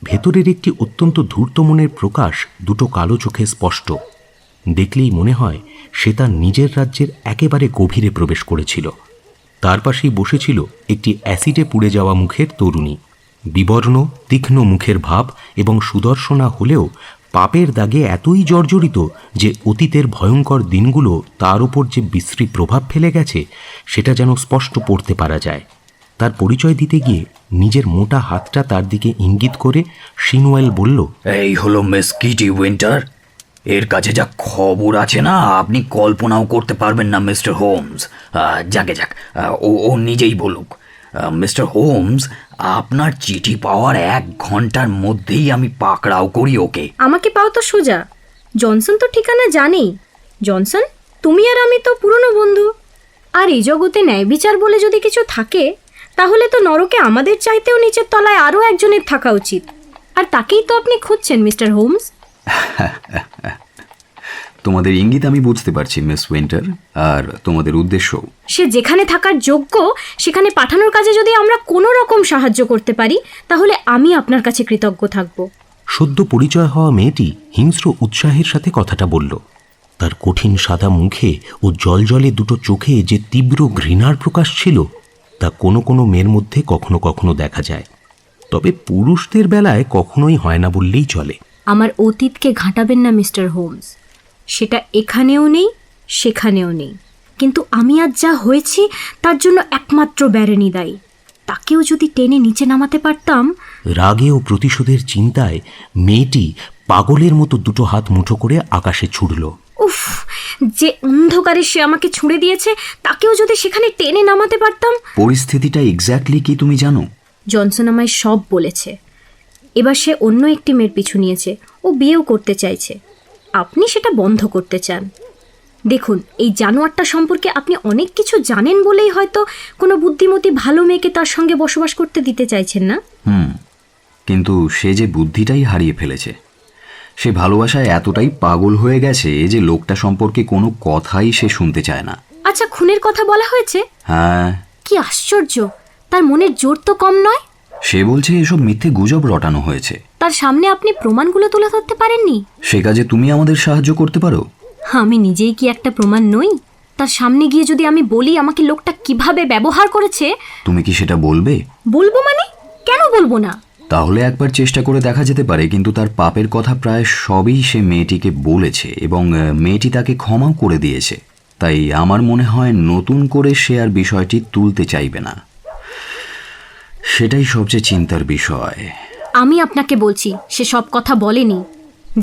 ভেতরের একটি অত্যন্ত ধূর্ত মনের প্রকাশ দুটো কালো চোখে স্পষ্ট। দেখলেই মনে হয় সে তার নিজের রাজ্যের একেবারে গভীরে প্রবেশ করেছিল। তার পাশেই বসেছিল একটি অ্যাসিডে পুড়ে যাওয়া মুখের তরুণী। বিবর্ণ তীক্ষ্ণ মুখের ভাব এবং সুদর্শনা হলেও পাপের দাগে এতই জর্জরিত যে অতীতের ভয়ঙ্কর দিনগুলো তার উপর যে বিশ্রী প্রভাব ফেলে গেছে সেটা যেন স্পষ্ট পড়তে পারা যায়। তার পরিচয় দিতে গিয়ে নিজের মোটা হাতটা তার দিকে ইঙ্গিত করে শিনওয়েল বলল, এই হলো মিস কিটি উইন্টার। এর কাছে যা খবর আছে না, আপনি কল্পনাও করতে পারবেন না মিস্টার হোমস। যাকে যাক, ও নিজেই বলুক। মিস্টার হোমস, আপনার চিঠি পাওয়ার 1 ঘন্টার মধ্যেই আমি পাকড়াও করি ওকে। আমাকে পাও তো সোজা। জনসন তো ঠিকানা জানেই। জনসন, তুমি আর আমি তো পুরনো বন্ধু। আর এই জগতে ন্যায় বিচার বলে যদি কিছু থাকে, তাহলে তো নরকে আমাদের চাইতেও নিচের তলায় আরও একজনের থাকা উচিত। আর তাকেই তো আপনি খুঁজছেন মিস্টার হোমস। তোমাদের ইঙ্গিত আমি বুঝতে পারছি মিস উইন্টার, আর তোমাদের উদ্দেশ্য। সে যেখানে থাকার যোগ্য সেখানে পাঠানোর কাজে যদি আমরা কোনো রকম সাহায্য করতে পারি, তাহলে আমি আপনার কাছে কৃতজ্ঞ থাকব। সদ্য পরিচয় হওয়া মেয়েটি হিংস্র উৎসাহের সাথে কথাটা বলল। তার কঠিন সাদা মুখে ও জলজলে দুটো চোখে যে তীব্র ঘৃণার প্রকাশ ছিল তা কোনো কোনো মেয়ের মধ্যে কখনো কখনো দেখা যায়, তবে পুরুষদের বেলায় কখনোই হয় না বললেই চলে। আমার অতীতকে ঘাঁটাবেন না মিস্টার হোমস, সেটা এখানেও নেই সেখানেও নেই, কিন্তু আমি আজ যা হয়েছি তার জন্য একমাত্র ব্যারেনি দায়ী। তাকেও যদি টেনে নিচে নামাতে পারতাম। রাগে ও প্রতিশোধের চিন্তায় মেয়েটি পাগলের মতো দুটো হাত মুঠো করে আকাশে ছুড়ল। উফ, যে অন্ধকারে সে আমাকে ছুঁড়ে দিয়েছে তাকেও যদি সেখানে টেনে নামাতে পারতাম। পরিস্থিতিটা এক্স্যাক্টলি কি তুমি জানো? জনসন আমায় সব বলেছে। এবার সে অন্য একটি মেয়ের পিছু নিয়েছে, ও বিয়েও করতে চাইছে। আপনি সেটা বন্ধ করতে চান। দেখুন, এই জানোয়ারটা সম্পর্কে আপনি অনেক কিছু জানেন বলেই হয়তো কোনো বুদ্ধিমতী ভালো মেয়েকে তার সঙ্গে বসবাস করতে দিতে চাইছেন না। কিন্তু সে যে বুদ্ধিটাই হারিয়ে ফেলেছে, সে ভালোবাসায় এতটাই পাগল হয়ে গেছে যে লোকটা সম্পর্কে কোনো কথাই সে শুনতে চায় না। আচ্ছা, খুনের কথা বলা হয়েছে? হ্যাঁ। কি আশ্চর্য, তার মনের জোর তো কম নয়। সে বলছে এসব মিথ্যে গুজব রটানো হয়েছে। তার সামনে আপনি প্রমাণগুলো তুলে ধরতে পারেননি? সে কাজে তুমি আমাদের সাহায্য করতে পারো। আমি নিজেই কি একটা প্রমাণ নই? তার সামনে গিয়ে যদি আমি বলি আমাকে লোকটা কিভাবে ব্যবহার করেছে। তুমি কি সেটা বলবে? বলবো মানে? কেন বলবো না? তাহলে একবার চেষ্টা করে দেখা যেতে পারে, কিন্তু তার পাপের কথা প্রায় সবই সে মেয়েটিকে বলেছে এবং মেয়েটি তাকে ক্ষমাও করে দিয়েছে। তাই আমার মনে হয় নতুন করে সে আর বিষয়টি তুলতে চাইবে না। সেটাই সবচেয়ে চিন্তার বিষয়। আমি আপনাকে বলছি সে সব কথা বলেনি।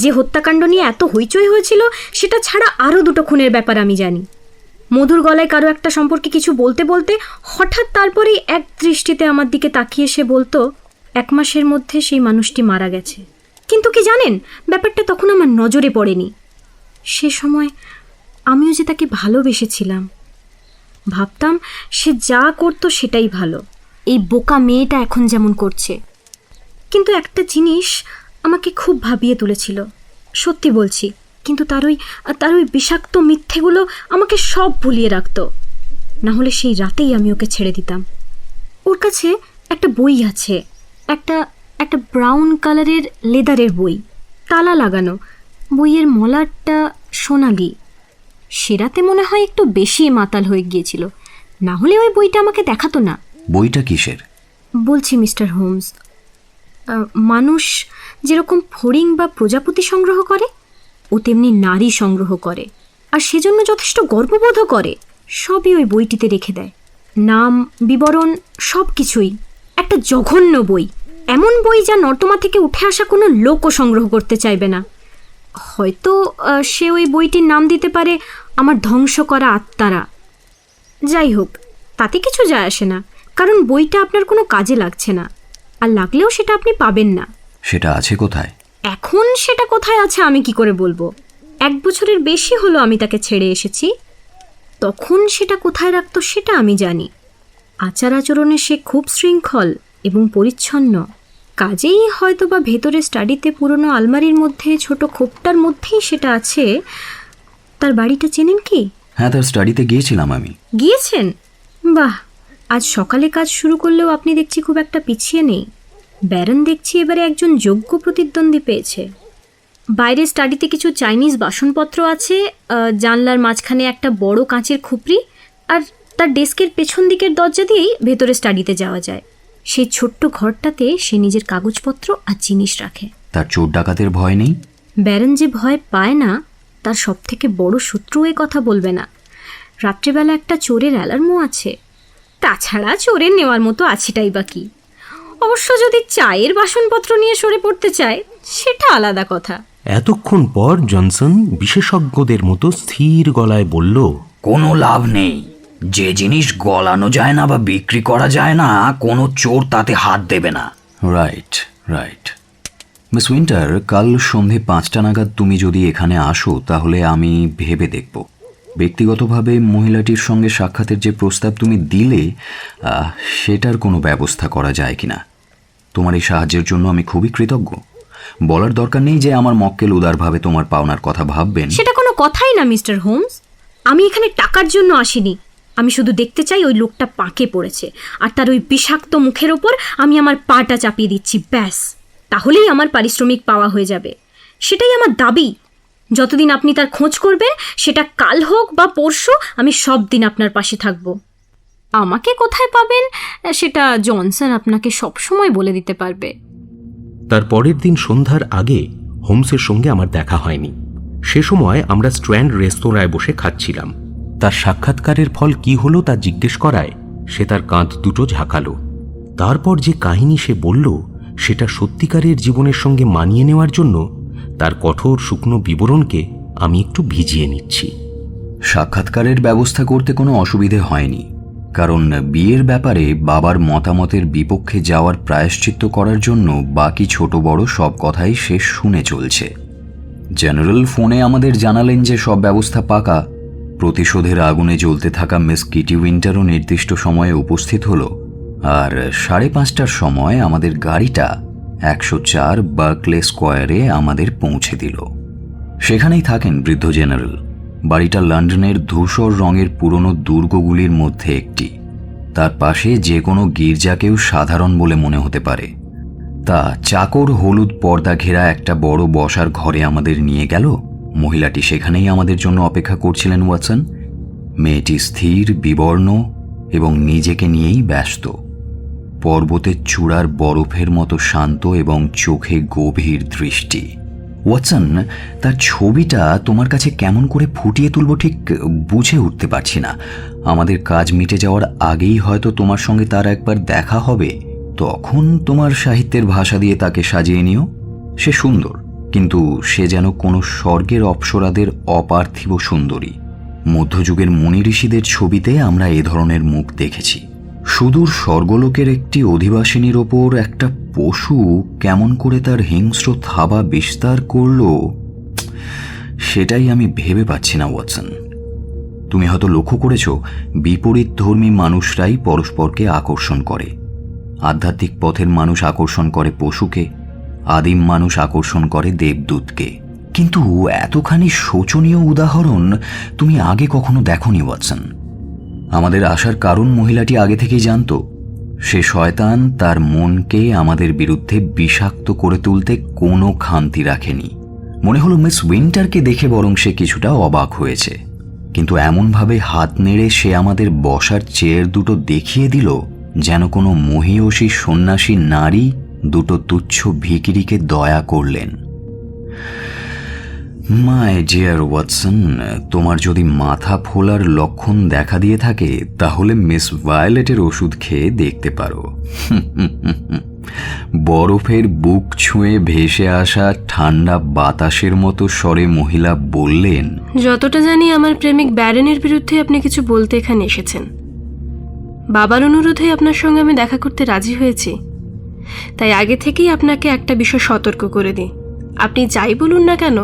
যে হত্যাকাণ্ড নিয়ে এত হইচই হয়েছিল সেটা ছাড়া আরও দুটো খুনের ব্যাপার আমি জানি। মধুর গলায় কারো একটা সম্পর্কে কিছু বলতে বলতে হঠাৎ তারপরেই এক দৃষ্টিতে আমার দিকে তাকিয়ে সে বলতো 1 মাসের মধ্যে সেই মানুষটি মারা গেছে। কিন্তু কি জানেন, ব্যাপারটা তখন আমার নজরে পড়েনি। সে সময় আমিও যে তাকে ভালোবেসেছিলাম। ভাবতাম সে যা করতো সেটাই ভালো, এই বোকা মেয়েটা এখন যেমন করছে। কিন্তু একটা জিনিস আমাকে খুব ভাবিয়ে তুলেছিল, সত্যি বলছি। কিন্তু তার ওই বিষাক্ত মিথ্যেগুলো আমাকে সব ভুলিয়ে রাখতো। না হলে সেই রাতেই আমি ওকে ছেড়ে দিতাম। ওর কাছে একটা বই আছে, একটা ব্রাউন কালারের লেদারের বই, তালা লাগানো। বইয়ের মলাটটা সোনালি। সে রাতে মনে হয় একটু বেশি মাতাল হয়ে গিয়েছিল, না হলে ওই বইটা আমাকে দেখাতো না। বইটা কিসের? বলছি মিস্টার হোমস, মানুষ যেরকম ফড়িং বা প্রজাপতি সংগ্রহ করে ও তেমনি নারী সংগ্রহ করে, আর সেজন্য যথেষ্ট গর্ববোধও করে। সবই ওই বইটিতে রেখে দেয়, নাম, বিবরণ, সব কিছুই। একটা জঘন্য বই, এমন বই যা নর্দমা থেকে উঠে আসা কোনো লোকও সংগ্রহ করতে চাইবে না। হয়তো সে ওই বইটির নাম দিতে পারে আমার ধ্বংস করা আত্মারা। যাই হোক, তাতে কিছু যায় আসে না, কারণ বইটা আপনার কোনো কাজে লাগছে না, আর লাগলেও সেটা আপনি পাবেন না। সেটা আছে কোথায়? এখন সেটা কোথায় আছে আমি কি করে বলবো? 1 বছরের বেশি হলো আমি তাকে ছেড়ে এসেছি। তখন সেটা কোথায় রাখতো সেটা আমি জানি। আচার আচরণে সে খুব শৃঙ্খল এবং পরিচ্ছন্ন। কাজেই হয়তো বা ভেতরে স্টাডিতে পুরনো আলমারির মধ্যে ছোট খোপটার মধ্যেই সেটা আছে। তার বাড়িটা চেনেন কি? হ্যাঁ, তার স্টাডিতে গিয়েছিলাম আমি। গিয়েছেন? বাহ, আজ সকালে কাজ শুরু করলেও আপনি দেখছি খুব একটা পিছিয়ে নেই। ব্যারন দেখছি এবারে একজন যোগ্য প্রতিদ্বন্দ্বী পেয়েছে। বাইরে স্টাডিতে কিছু চাইনিজ বাসনপত্র আছে, জানলার মাঝখানে একটা বড় কাঁচের খুপড়ি, আর তার ডেস্কের পেছন দিকের দরজা দিয়েই ভেতরে স্টাডিতে যাওয়া যায়। সেই ছোট্ট ঘরটাতে সে নিজের কাগজপত্র আর জিনিস রাখে। তার চোর ডাকাতের ভয় নেই? ব্যারন যে ভয় পায় না তার সবথেকে বড় শত্রু এ কথা বলবে না। রাত্রেবেলা একটা চোরের অ্যালার্মও আছে। তাছাড়া চোরের নেওয়ার মতো আছেটাই বা কি। অবশ্য যদি চায়ের বাসনপত্র নিয়ে সরে পড়তে চায় সেটা আলাদা কথা। এতক্ষণ পর জনসন বিশেষজ্ঞদের মতো স্থির গলায় বলল, কোনো লাভ নেই। যে জিনিস গলানো যায় না বা বিক্রি করা যায় না, কোনো চোর তাতে হাত দেবে না। Right right. মিস উইন্টার, কাল সন্ধে 5টা নাগাদ তুমি যদি এখানে আসো তাহলে আমি ভেবে দেখব ব্যক্তিগতভাবে মহিলাটির সঙ্গে সাক্ষাতের যে প্রস্তাব তুমি দিলে সেটার কোনো ব্যবস্থা করা যায় কিনা। তোমার এই সাহায্যের জন্য আমি খুবই কৃতজ্ঞ। বলার দরকার নেই যে আমার মক্কেল উদারভাবে তোমার পাওনার কথা ভাববেন। সেটা কোনো কথাই না মিস্টার হোমস। আমি এখানে টাকার জন্য আসিনি। আমি শুধু দেখতে চাই ওই লোকটা পাকে পড়েছে, আর তার ওই বিষাক্ত মুখের ওপর আমি আমার পাটা চাপিয়ে দিচ্ছি, ব্যাস। তাহলেই আমার পারিশ্রমিক পাওয়া হয়ে যাবে। সেটাই আমার দাবি। যতদিন আপনি তার খোঁজ করবেন, সেটা কাল হোক বা পরশু, আমি সব দিন আপনার পাশে থাকব। আমাকে কোথায় পাবেন সেটা জনসন আপনাকে সবসময় বলে দিতে পারবে। তার পরের দিন সন্ধ্যার আগে হোমসের সঙ্গে আমার দেখা হয়নি। সে সময় আমরা স্ট্র্যান্ড রেস্তোরাঁয় বসে খাচ্ছিলাম। তার সাক্ষাৎকারের ফল কি হলো তা জিজ্ঞেস করায় সে তার কাঁধ দুটো ঝাঁকালো। তারপর যে কাহিনী সে বলল, সেটা সত্যিকারের জীবনের সঙ্গে মানিয়ে নেওয়ার জন্য তার কঠোর শুকনো বিবরণকে আমি একটু ভিজিয়ে নিচ্ছি। সাক্ষাৎকারের ব্যবস্থা করতে কোনো অসুবিধে হয়নি, কারণ বিয়ের ব্যাপারে বাবার মতামতের বিপক্ষে যাওয়ার প্রায়শ্চিত্ত করার জন্য বাকি ছোট বড় সব কথাই সে শুনে চলছে। জেনারেল ফোনে আমাদের জানালেন যে সব ব্যবস্থা পাকা। প্রতিশোধের আগুনে জ্বলতে থাকা মিস কিটি উইন্টারও নির্দিষ্ট সময়ে উপস্থিত হলো, আর 5:30টার সময় আমাদের গাড়িটা 104 বার্কলে স্কোয়ারে আমাদের পৌঁছে দিল। সেখানেই থাকেন বৃদ্ধ জেনারেল। বাড়িটা লন্ডনের ধূসর রঙের পুরনো দুর্গগুলির মধ্যে একটি। তার পাশে যে কোনো গির্জাকেও সাধারণ বলে মনে হতে পারে। তা চাকর হলুদ পর্দা ঘেরা একটা বড় বসার ঘরে আমাদের নিয়ে গেল। মহিলাটি সেখানেই আমাদের জন্য অপেক্ষা করছিলেন ওয়াটসন। মেয়েটি স্থির, বিবর্ণ এবং নিজেকে নিয়েই ব্যস্ত। পর্বতের চূড়ার বরফের মতো শান্ত এবং চোখে গভীর দৃষ্টি। ওয়াটসন, তার ছবিটা তোমার কাছে কেমন করে ফুটিয়ে তুলব ঠিক বুঝে উঠতে পারছি না। আমাদের কাজ মিটে যাওয়ার আগেই হয়তো তোমার সঙ্গে তার একবার দেখা হবে। তখন তোমার সাহিত্যের ভাষা দিয়ে তাকে সাজিয়ে নিও। সে সুন্দর, কিন্তু সে যেন কোনো স্বর্গের অপ্সরাদের অপার্থিব সুন্দরী। মধ্যযুগের মুনি ঋষিদের ছবিতে আমরা এ ধরনের মুখ দেখেছি। সুদূর স্বর্গলোকের একটি অধিবাসিনীর ওপর একটা পশু কেমন করে তার হিংস্র থাবা বিস্তার করল, সেটাই আমি ভেবে পাচ্ছি না ওয়াটসন। তুমি হয়তো লক্ষ্য করেছ, বিপরীত ধর্মী মানুষরাই পরস্পরকে আকর্ষণ করে। আধ্যাত্মিক পথের মানুষ আকর্ষণ করে পশুকে, আদিম মানুষ আকর্ষণ করে দেবদূতকে। কিন্তু এতখানি শোচনীয় উদাহরণ তুমি আগে কখনো দেখোনি ওয়াটসন। আমাদের আসার কারণ মহিলাটি আগে থেকেই জানত। সে শয়তান তার মনকে আমাদের বিরুদ্ধে বিষাক্ত করে তুলতে কোনো খামতি রাখেনি। মনে হলো মিস উইন্টারকে দেখে বরং সে কিছুটা অবাক হয়েছে, কিন্তু এমনভাবে হাত নেড়ে সে আমাদের বসার চেয়ার দুটো দেখিয়ে দিল যেন কোনো মহীয়সী সন্ন্যাসী নারী দুটো তুচ্ছ ভিখিরিকে দয়া করলেন। মাই ডিয়ার ওয়াটসন, তোমার যদি মাথা ফোলার লক্ষণ দেখা দিয়ে থাকে তাহলে মিস ভায়োলেটের ওষুধ খেয়ে দেখতে পারো। বরফের বুক ছুঁয়ে ভেসে আসা ঠান্ডা বাতাসের মতো স্বরে মহিলা বললেন, যতটা জানি আমার প্রেমিক ব্যারেনের বিরুদ্ধে আপনি কিছু বলতে এখানে এসেছেন। বাবার অনুরোধে আপনার সঙ্গে আমি দেখা করতে রাজি হয়েছি। তাই আগে থেকেই আপনাকে একটা বিষয় সতর্ক করে দিই, আপনি যাই বলুন না কেন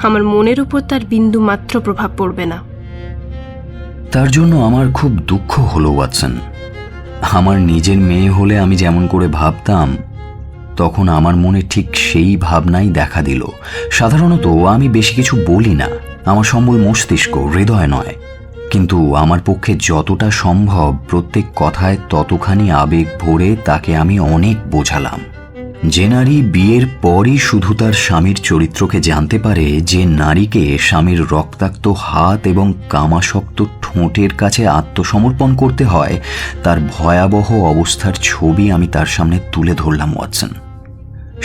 আমার মনের উপর তার বিন্দু মাত্র প্রভাব পড়বে না। তার জন্য আমার খুব দুঃখ হলো ওয়াটসন। আমার নিজের মেয়ে হলে আমি যেমন করে ভাবতাম, তখন আমার মনে ঠিক সেই ভাবনাই দেখা দিল। সাধারণত আমি বেশি কিছু বলি না, আমার সম্বল মস্তিষ্ক, হৃদয় নয়। কিন্তু আমার পক্ষে যতটা সম্ভব প্রত্যেক কথায় ততখানি আবেগ ভরে তাকে আমি অনেক বোঝালাম। যে নারী বিয়ের পরই শুধু তার স্বামীর চরিত্রকে জানতে পারে, যে নারীকে স্বামীর রক্তাক্ত হাত এবং কামাশক্ত ঠোঁটের কাছে আত্মসমর্পণ করতে হয়, তার ভয়াবহ অবস্থার ছবি আমি তার সামনে তুলে ধরলাম ওয়াটসন।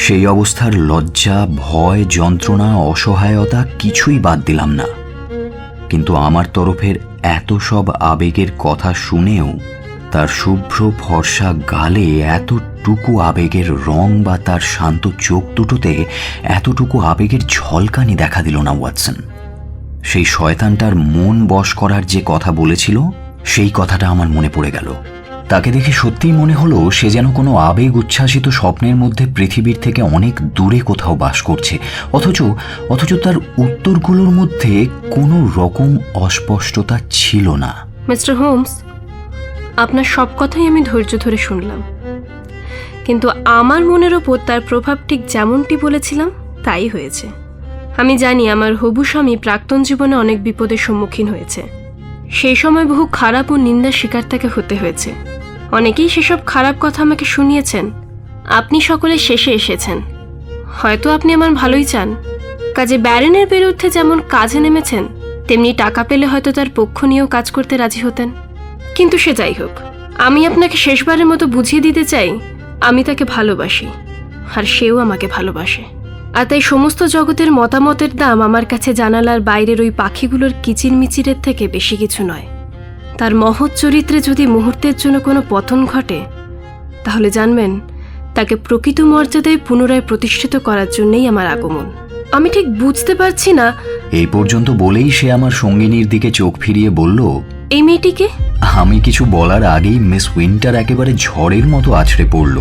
সেই অবস্থার লজ্জা, ভয়, যন্ত্রণা, অসহায়তা কিছুই বাদ দিলাম না। কিন্তু আমার তরফের এত সব আবেগের কথা শুনেও তার শুভ্র ফর্সা গালে এতটুকু আবেগের রং বা তার শান্ত চোখ দুটোতে এতটুকু আবেগের ঝলকানি দেখা দিল না ওয়াটসন। সেই শয়তানটার মন বশ করার যে কথা বলেছিল, সেই কথাটা আমার মনে পড়ে গেল। তাকে দেখে সত্যিই মনে হলো সে যেন কোনো আবেগ উচ্ছ্বাসিত স্বপ্নের মধ্যে পৃথিবীর থেকে অনেক দূরে কোথাও বাস করছে, অথচ তার উত্তরগুলোর মধ্যে কোনো রকম অস্পষ্টতা ছিল না। মিস্টার হোমস, আপনার সব কথাই আমি ধৈর্য ধরে শুনলাম, কিন্তু আমার মনের ওপর তার প্রভাব ঠিক যেমনটি বলেছিলাম তাই হয়েছে। আমি জানি আমার হবু স্বামী প্রাক্তন জীবনে অনেক বিপদের সম্মুখীন হয়েছে। সেই সময় বহু খারাপ ও নিন্দার শিকার তাকে হতে হয়েছে। অনেকেই সেসব খারাপ কথা আমাকে শুনিয়েছেন। আপনি সকলের শেষে এসেছেন। হয়তো আপনি আমার ভালোই চান, কাজে ব্যারেনের বিরুদ্ধে যেমন কাজে নেমেছেন, তেমনি টাকা পেলে হয়তো তার পক্ষ নিয়েও কাজ করতে রাজি হতেন। কিন্তু সে যাই হোক, আমি আপনাকে শেষবারের মতো বুঝিয়ে দিতে চাই, আমি তাকে ভালোবাসি, আর সেও আমাকে ভালোবাসে। আর তাই সমস্ত জগতের মতামতের দাম আমার কাছে জানালার বাইরের ওই পাখিগুলোর কিচিরমিচিরের থেকে বেশি কিছু নয়। তার মহৎ চরিত্রে যদি মুহূর্তের জন্য কোনো পতন ঘটে, তাহলে জানবেন তাকে প্রকৃত মর্যাদায় পুনরায় প্রতিষ্ঠিত করার জন্যই আমার আগমন। আমি ঠিক বুঝতে পারছি না। এই পর্যন্ত বলেই সে আমার সঙ্গিনীর দিকে চোখ ফিরিয়ে বলল, এই মেয়েটিকে? আমি কিছু বলার আগেই মিস উইন্টার একেবারে ঝড়ের মতো আছড়ে পড়ল।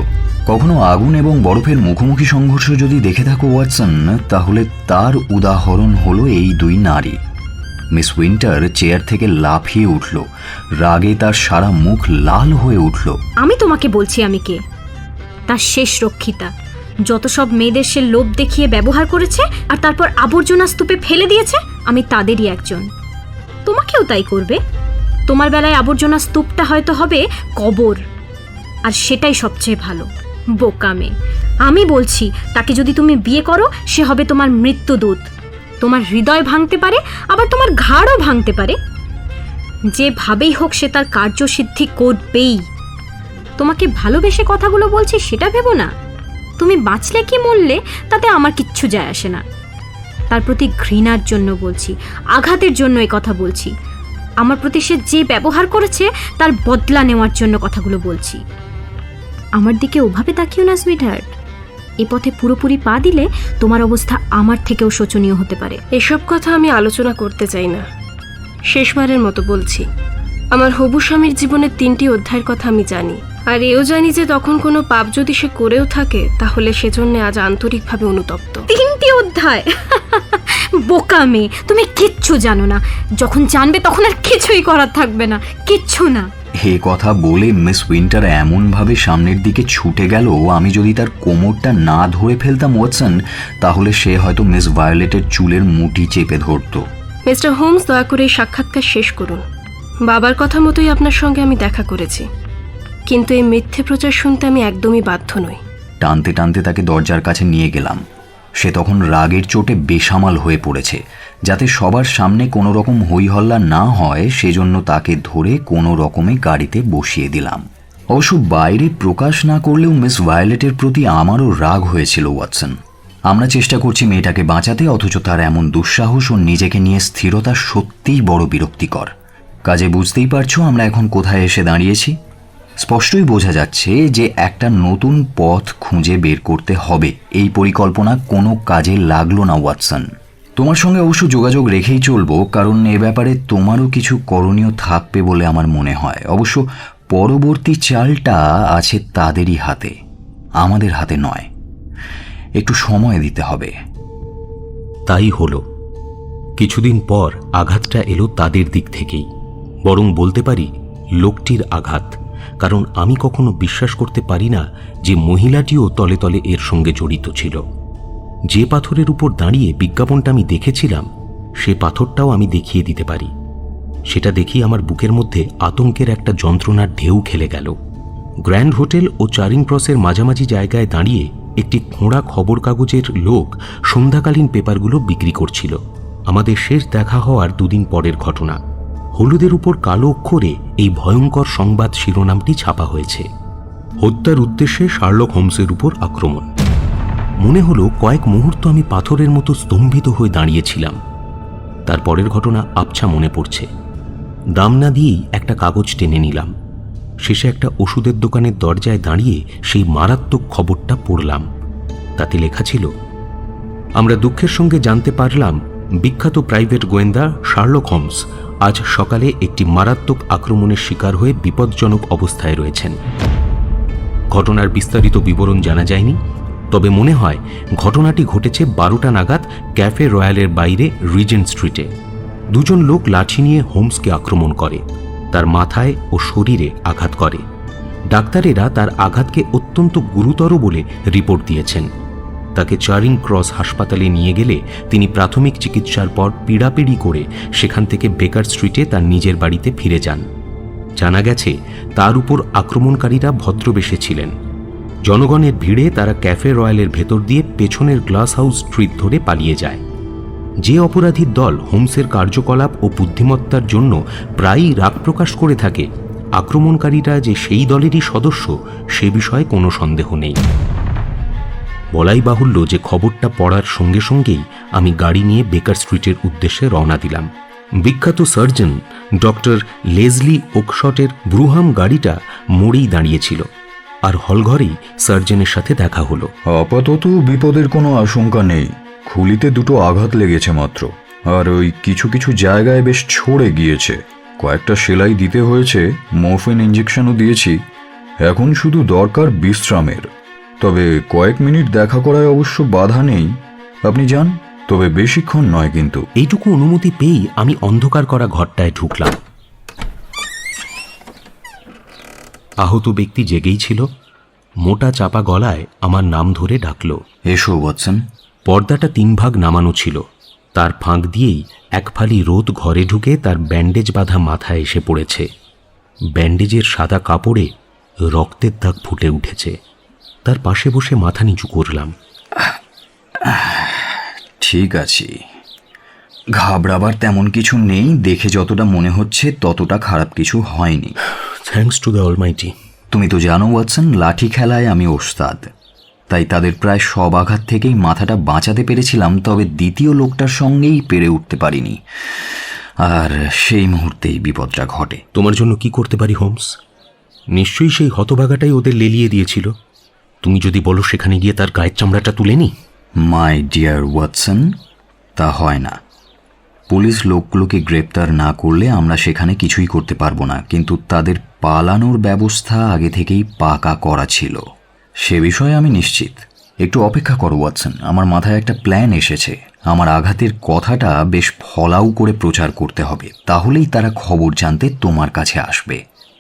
কখনো আগুন এবং বরফের মুখোমুখি সংঘর্ষ যদি দেখে থাকো ওয়াটসন, তাহলে তার উদাহরণ হলো এই দুই নারী। মিস উইন্টার চেয়ার থেকে লাফিয়ে উঠল, রাগে তার সারা মুখ লাল হয়ে উঠল। আমি তোমাকে বলছি আমি কে, তার শেষ রক্ষিতা। যত সব মেয়েদের সে লোভ দেখিয়ে ব্যবহার করেছে আর তারপর আবর্জনা স্তূপে ফেলে দিয়েছে, আমি তাদেরই একজন। তোমাকেও তাই করবে। তোমার বেলায় আবর্জনা স্তূপটা হয়তো হবে কবর, আর সেটাই সবচেয়ে ভালো। বোকা মেয়ে। আমি বলছি, তাকে যদি তুমি বিয়ে করো, সে হবে তোমার মৃত্যুদূত। তোমার হৃদয় ভাঙতে পারে, আবার তোমার ঘাড়ও ভাঙতে পারে। যেভাবেই হোক সে তার কার্যসিদ্ধি করবেই। তোমাকে ভালোবেসে কথাগুলো বলছি সেটা ভেবো না। তুমি বাঁচলে কি মরলে তাতে আমার কিচ্ছু যায় আসে না। তার প্রতি ঘৃণার জন্য বলছি, আঘাতের জন্য এই কথা বলছি। আমার প্রতি সে যে ব্যবহার করেছে তার বদলা নেওয়ার জন্য কথাগুলো বলছি। আমার দিকে ওভাবে তাকিও না সুইটহার্ট। এ পথে পুরোপুরি পা দিলে তোমার অবস্থা আমার থেকেও শোচনীয় হতে পারে। এসব কথা আমি আলোচনা করতে চাই না। শেষবারের মতো বলছি, আমার হবু স্বামীর জীবনের 3টি অধ্যায়ের কথা আমি জানি, আর এও জানি যে তখন কোনো পাপ যদি সে করেও থাকে, তাহলে সেজন্য আজ আন্তরিকভাবে অনুতপ্ত। 3টি অধ্যায়? বোকা মেয়ে, তুমি কিচ্ছু জানো না। যখন জানবে তখন আর কিছুই করার থাকবে না, কিচ্ছু না। এ কথা বলে মিস উইন্টার এমনভাবে সামনের দিকে ছুটে গেল, আমি যদি তার কোমরটা না ধরে ফেলতাম ওয়াটসন, তাহলে সে হয়তো মিস ভায়োলেটের চুলের মুঠি চেপে ধরত। মিস্টার হোমস, দয়া করে এই সাক্ষাৎকার শেষ করুন। বাবার কথা মতোই আপনার সঙ্গে আমি দেখা করেছি, কিন্তু এই মিথ্যে প্রচার শুনতে আমি একদমই বাধ্য নই। টানতে টানতে তাকে দরজার কাছে নিয়ে গেলাম। সে তখন রাগের চোটে বেসামাল হয়ে পড়েছে। যাতে সবার সামনে কোনো রকম হইহল্লা না হয়, সেজন্য তাকে ধরে কোনো রকমে গাড়িতে বসিয়ে দিলাম। অবশ্য বাইরে প্রকাশ না করলেও মিস ভায়োলেটের প্রতি আমারও রাগ হয়েছিল ওয়াটসন। আমরা চেষ্টা করছি মেয়েটাকে বাঁচাতে, অথচ তার এমন দুঃসাহস ও নিজেকে নিয়ে স্থিরতা সত্যিই বড় বিরক্তিকর। কাজে বুঝতেই পারছো আমরা এখন কোথায় এসে দাঁড়িয়েছি। স্পষ্টই বোঝা যাচ্ছে যে একটা নতুন পথ খুঁজে বের করতে হবে। এই পরিকল্পনা কোনো কাজে লাগলো না ওয়াটসন। তোমার সঙ্গে অবশ্য যোগাযোগ রেখেই চলবো, কারণ এ ব্যাপারে তোমারও কিছু করণীয় থাকবে বলে আমার মনে হয়। অবশ্য পরবর্তী চালটা আছে তাদেরই হাতে, আমাদের হাতে নয়। একটু সময় দিতে হবে। তাই হলো। কিছুদিন পর আঘাতটা এলো তাদের দিক থেকেই, বরং বলতে পারি লোকটির আঘাত। কারণ আমি কখনো বিশ্বাস করতে পারি না যে মহিলাটিও তলে তলে এর সঙ্গে জড়িত ছিল। যে পাথরের উপর দাঁড়িয়ে বিজ্ঞাপনটা আমি দেখেছিলাম, সে পাথরটাও আমি দেখিয়ে দিতে পারি। সেটা দেখি আমার বুকের মধ্যে আতঙ্কের একটা যন্ত্রণার ঢেউ খেলে গেল। গ্র্যান্ড হোটেল ও চারিং ক্রসের মাঝামাঝি জায়গায় দাঁড়িয়ে একটি খোঁড়া খবর কাগজের লোক সন্ধ্যাকালীন পেপারগুলো বিক্রি করছিল। আমাদের শেষ দেখা হওয়ার 2 দিন পরের ঘটনা। হলুদের উপর কালো অক্ষরে এই ভয়ঙ্কর সংবাদ শিরোনামটি ছাপা হয়েছে, হত্যার উদ্দেশ্যে শার্লক হোমসের উপর আক্রমণ। মনে হলো কয়েক মুহূর্ত আমি পাথরের মতো স্তম্ভিত হয়ে দাঁড়িয়েছিলাম। তারপরের ঘটনা আবছা মনে পড়ছে। দাম না দিয়েই একটা কাগজ টেনে নিলাম। শেষে একটা ওষুধের দোকানের দরজায় দাঁড়িয়ে সেই মারাত্মক খবরটা পড়লাম। তাতে লেখা ছিল, আমরা দুঃখের সঙ্গে জানতে পারলাম বিখ্যাত প্রাইভেট গোয়েন্দা শার্লক হোমস আজ সকালে একটি মারাত্মক আক্রমণের শিকার হয়ে বিপজ্জনক অবস্থায় রয়েছেন। ঘটনার বিস্তারিত বিবরণ জানা যায়নি, তবে মনে হয় ঘটনাটি ঘটেছে 12টা নাগাদ ক্যাফে রয়্যালের বাইরে রিজেন্ট স্ট্রিটে। 2 জন লোক লাঠি নিয়ে হোমসকে আক্রমণ করে, তার মাথায় ও শরীরে আঘাত করে। ডাক্তারেরা তার আঘাতকে অত্যন্ত গুরুতর বলে রিপোর্ট দিয়েছেন। তাকে চারিং ক্রস হাসপাতালে নিয়ে গেলে তিনি প্রাথমিক চিকিৎসার পর পিড়াপিড়ি করে সেখান থেকে বেকার স্ট্রিটে তার নিজের বাড়িতে ফিরে যান। জানা গেছে তার উপর আক্রমণকারীরা ভদ্রবেশে ছিলেন। জনগণের ভিড়ে তারা ক্যাফে রয়্যালের ভেতর দিয়ে পেছনের গ্লাস হাউস স্ট্রিট ধরে পালিয়ে যায়। যে অপরাধীর দল হোমসের কার্যকলাপ ও বুদ্ধিমত্তার জন্য প্রায়ই রাগ প্রকাশ করে থাকে, আক্রমণকারীরা যে সেই দলেরই সদস্য সে বিষয়ে কোনো সন্দেহ নেই। বলাই বাহুল্য যে খবরটা পড়ার সঙ্গে সঙ্গেই আমি গাড়ি নিয়ে বেকার স্ট্রিটের উদ্দেশ্যে রওনা দিলাম। বিখ্যাত সার্জন ডক্টর লেজলি ওকশটের ব্রুহাম গাড়িটা মোড়েই দাঁড়িয়েছিল, আর হলঘরেই সার্জনের সাথে দেখা হলো। আপাতত বিপদের কোনো আশঙ্কা নেই, খুলিতে দুটো আঘাত লেগেছে মাত্র, আর ওই কিছু কিছু জায়গায় বেশ ছড়ে গিয়েছে। কয়েকটা সেলাই দিতে হয়েছে, মরফিন ইঞ্জেকশনও দিয়েছি। এখন শুধু দরকার বিশ্রামের। তবে কয়েক মিনিট দেখা করায় অবশ্য বাধা নেই, আপনি যান, তবে বেশিক্ষণ নয় কিন্তু। এইটুকু অনুমতি পেয়েই আমি অন্ধকার করা ঘরটায় ঢুকলাম। আহত ব্যক্তি জেগেই ছিল, মোটা চাপা গলায় আমার নাম ধরে ডাকল। এসো ওয়াটসন। পর্দাটা 3 ভাগ নামানো ছিল, তার ফাঁক দিয়েই এক ফালি রোদ ঘরে ঢুকে তার ব্যান্ডেজ বাঁধা মাথায় এসে পড়েছে। ব্যান্ডেজের সাদা কাপড়ে রক্তের দাগ ফুটে উঠেছে। তার পাশে বসে মাথা নিচু করলাম। ঠিক আছে, ঘাবড়াবার তেমন কিছু নেই। দেখে যতটা মনে হচ্ছে ততটা খারাপ কিছু হয়নি। Thanks to the Almighty. তুমি তো জানো ওয়াটসন, লাঠি খেলায় আমি ওস্তাদ। তাই তাদের প্রায় সব আঘাত থেকেই মাথাটা বাঁচাতে পেরেছিলাম, তবে দ্বিতীয় লোকটার সঙ্গেই পেরে উঠতে পারিনি, আর সেই মুহূর্তেই বিপদটা ঘটে। তোমার জন্য কি করতে পারি হোমস? নিশ্চয়ই সেই হতভাগাটাই ওদের লেলিয়ে দিয়েছিল। তুমি যদি বলো সেখানে গিয়ে তার গায়ের চামড়াটা তুলে নি। মাই ডিয়ার ওয়াটসন, তা হয় না। পুলিশ লোকগুলোকে গ্রেপ্তার না করলে আমরা সেখানে কিছুই করতে পারবো না, কিন্তু তাদের পালানোর ব্যবস্থা আগে থেকেই পাকা করা ছিল, সে বিষয়ে আমি নিশ্চিত। একটু অপেক্ষা করো ওয়াটসন, আমার মাথায় একটা প্ল্যান এসেছে। আমার আঘাতের কথাটা বেশ ফলাও করে প্রচার করতে হবে, তাহলেই তারা খবর জানতে তোমার কাছে আসবে।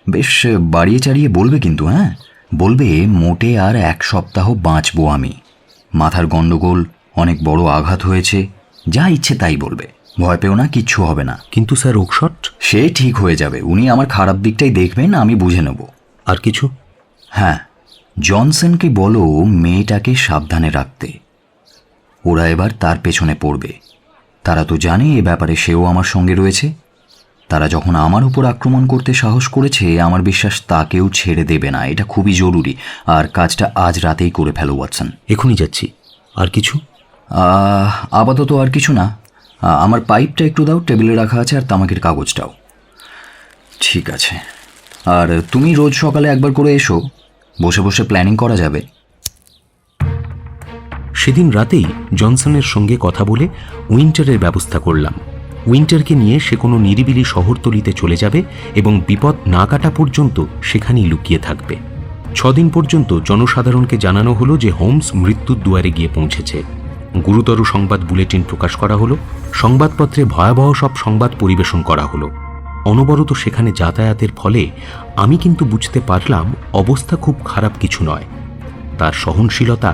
বেশ বাড়িয়ে চাড়িয়ে বলবে কিন্তু, হ্যাঁ, বলবে মোটে আর 1 সপ্তাহ বাঁচবো আমি। মাথার গন্ডগোল, অনেক বড় আঘাত হয়েছে, যা ইচ্ছে তাই বলবে। ভয় পেও না, কিচ্ছু হবে না। কিন্তু স্যার ওকশট? সে ঠিক হয়ে যাবে, উনি আমার খারাপ দিকটাই দেখবেন, আমি বুঝে নেব। আর কিছু? হ্যাঁ, জনসনকে বলো মেয়েটাকে সাবধানে রাখতে। ওরা এবার তার পেছনে পড়বে। তারা তো জানে এ ব্যাপারে সেও আমার সঙ্গে রয়েছে। তারা যখন আমার উপর আক্রমণ করতে সাহস করেছে, আমার বিশ্বাস তাকেও ছেড়ে দেবে না। এটা খুবই জরুরি, আর কাজটা আজ রাতেই করে ফেলো ওয়াটসন। এখনই যাচ্ছি। আর কিছু? আপাতত আর কিছু না। আমার পাইপটা একটু দাও, টেবিলে রাখা আছে, আর তামাকের কাগজটাও। ঠিক আছে, আর তুমি রোজ সকালে একবার করে এসো, বসে বসে প্ল্যানিং করা যাবে। সেদিন রাতেই জনসনের সঙ্গে কথা বলে উইন্টারের ব্যবস্থা করলাম। উইন্টারকে নিয়ে সে কোনো নিরিবিলি শহরতলিতে চলে যাবে এবং বিপদ না কাটা পর্যন্ত সেখানেই লুকিয়ে থাকবে। 6 দিন পর্যন্ত জনসাধারণকে জানানো হলো যে হোমস মৃত্যুর দুয়ারে গিয়ে পৌঁছেছে। গুরুতর সংবাদ বুলেটিন প্রকাশ করা হলো, সংবাদপত্রে ভয়াবহ সব সংবাদ পরিবেশন করা হলো। অনবরত সেখানে যাতায়াতের ফলে আমি কিন্তু বুঝতে পারলাম অবস্থা খুব খারাপ কিছু নয়। তার সহনশীলতা,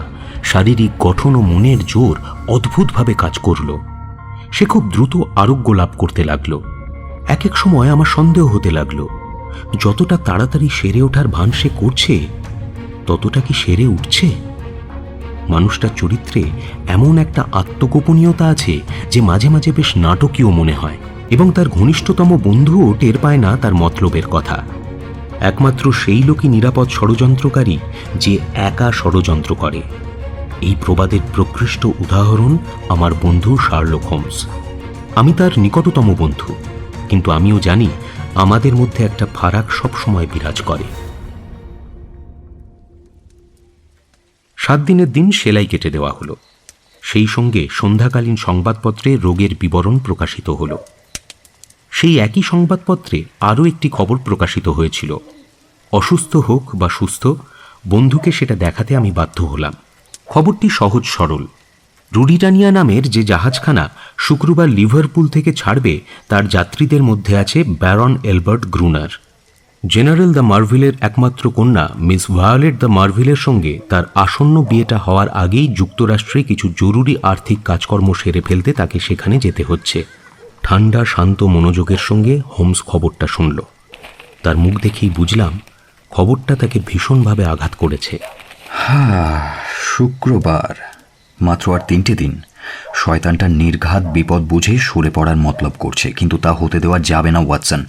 শারীরিক গঠন ও মনের জোর অদ্ভুতভাবে কাজ করল। সে খুব দ্রুত আরোগ্য লাভ করতে লাগলো। এক এক সময় আমার সন্দেহ হতে লাগলো, যতটা তাড়াতাড়ি সেরে ওঠার ভান সে করছে, ততটা কি সেরে উঠছে? মানুষটার চরিত্রে এমন একটা আত্মগোপনীয়তা আছে যে মাঝে মাঝে বেশ নাটকীয় মনে হয়, এবং তার ঘনিষ্ঠতম বন্ধুও টের পায় না তার মতলবের কথা। একমাত্র সেই লোকই নিরাপদ ষড়যন্ত্রকারী যে একা ষড়যন্ত্র করে। এই প্রবাদের প্রকৃষ্ট উদাহরণ আমার বন্ধু শার্লক হোমস। আমি তার নিকটতম বন্ধু, কিন্তু আমিও জানি আমাদের মধ্যে একটা ফারাক সবসময় বিরাজ করে। 7 দিনের দিন সেলাই কেটে দেওয়া হলো। সেই সঙ্গে সন্ধ্যাকালীন সংবাদপত্রে রোগের বিবরণ প্রকাশিত হলো। সেই একই সংবাদপত্রে আরও একটি খবর প্রকাশিত হয়েছিল। অসুস্থ হোক বা সুস্থ, বন্ধুকে সেটা দেখাতে আমি বাধ্য হলাম। খবরটি সহজ সরল। রুডিটানিয়া নামের যে জাহাজখানা শুক্রবার লিভারপুল থেকে ছাড়বে, তার যাত্রীদের মধ্যে আছে Baron Elbert Gruner. General de মার্ভিলের একমাত্র কন্যা মিস ভায়োলেট দ্য মার্ভিলের সঙ্গে তার আসন্ন বিয়েটা হওয়ার আগেই যুক্তরাষ্ট্রে কিছু জরুরি আর্থিক কাজকর্ম সেরে ফেলতে তাকে সেখানে যেতে হচ্ছে। ঠান্ডা শান্ত মনোযোগের সঙ্গে হোমস খবরটা শুনল। তার মুখ দেখেই বুঝলাম খবরটা তাকে ভীষণভাবে আঘাত করেছে। শুক্রবার, মাত্র আর 3টে দিন। শয়তানটা নির্ঘাত বিপদ বুঝে সরে পড়ার মতলব করছে, কিন্তু তা হতে দেওয়া যাবে না ওয়াটসন।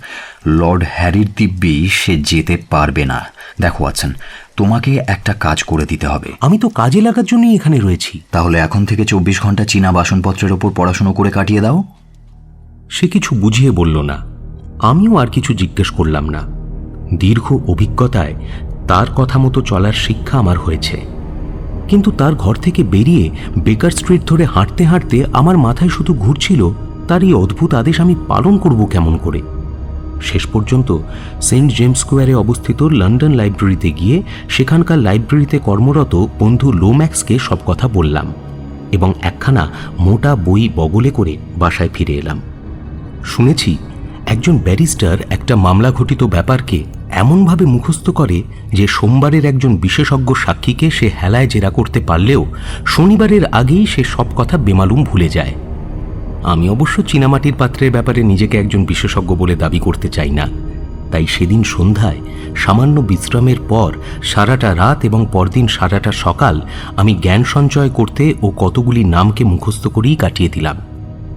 লর্ড হ্যারির দিব্যি সে যেতে পারবে না। দেখো ওয়াটসন, তোমাকে একটা কাজ করে দিতে হবে। আমি তো কাজে লাগার জন্যই এখানে রয়েছি। তাহলে এখন থেকে 24 ঘন্টা চীনা বাসনপত্রের ওপর পড়াশুনো করে কাটিয়ে দাও। সে কিছু বুঝিয়ে বলল না। আমিও আর কিছু জিজ্ঞেস করলাম না। দীর্ঘ অভিজ্ঞতায় তার কথা মতো চলার শিক্ষা আমার হয়েছে। কিন্তু তার ঘর থেকে বেরিয়ে বেকার স্ট্রিট ধরে হাঁটতে হাঁটতে আমার মাথায় শুধু ঘুরছিল তার এই অদ্ভুত আদেশ আমি পালন করব কেমন করে। শেষ পর্যন্ত সেন্ট জেমস স্কোয়ারে অবস্থিত লন্ডন লাইব্রেরিতে গিয়ে সেখানকার লাইব্রেরিতে কর্মরত বন্ধু লোম্যাক্সকে সব কথা বললাম এবং একখানা মোটা বই বগলে করে বাসায় ফিরে এলাম। শুনেছি একজন ব্যারিস্টার একটা মামলা ঘটিত ব্যাপারকে এমনভাবে মুখস্থ করে যে সোমবারের একজন বিশেষজ্ঞ সাক্ষীকে সে হেলায় জেরা করতে পারলেও শনিবারের আগেই সে সব কথা বেমালুম ভুলে যায়। আমি অবশ্য চীনামাটির পাত্রের ব্যাপারে নিজেকে একজন বিশেষজ্ঞ বলে দাবি করতে চাই না। তাই সেদিন সন্ধ্যায় সামান্য বিশ্রামের পর সারাটা রাত এবং পরদিন সারাটা সকাল আমি জ্ঞান সঞ্চয় করতে ও কতগুলি নামকে মুখস্থ করেই কাটিয়ে দিলাম।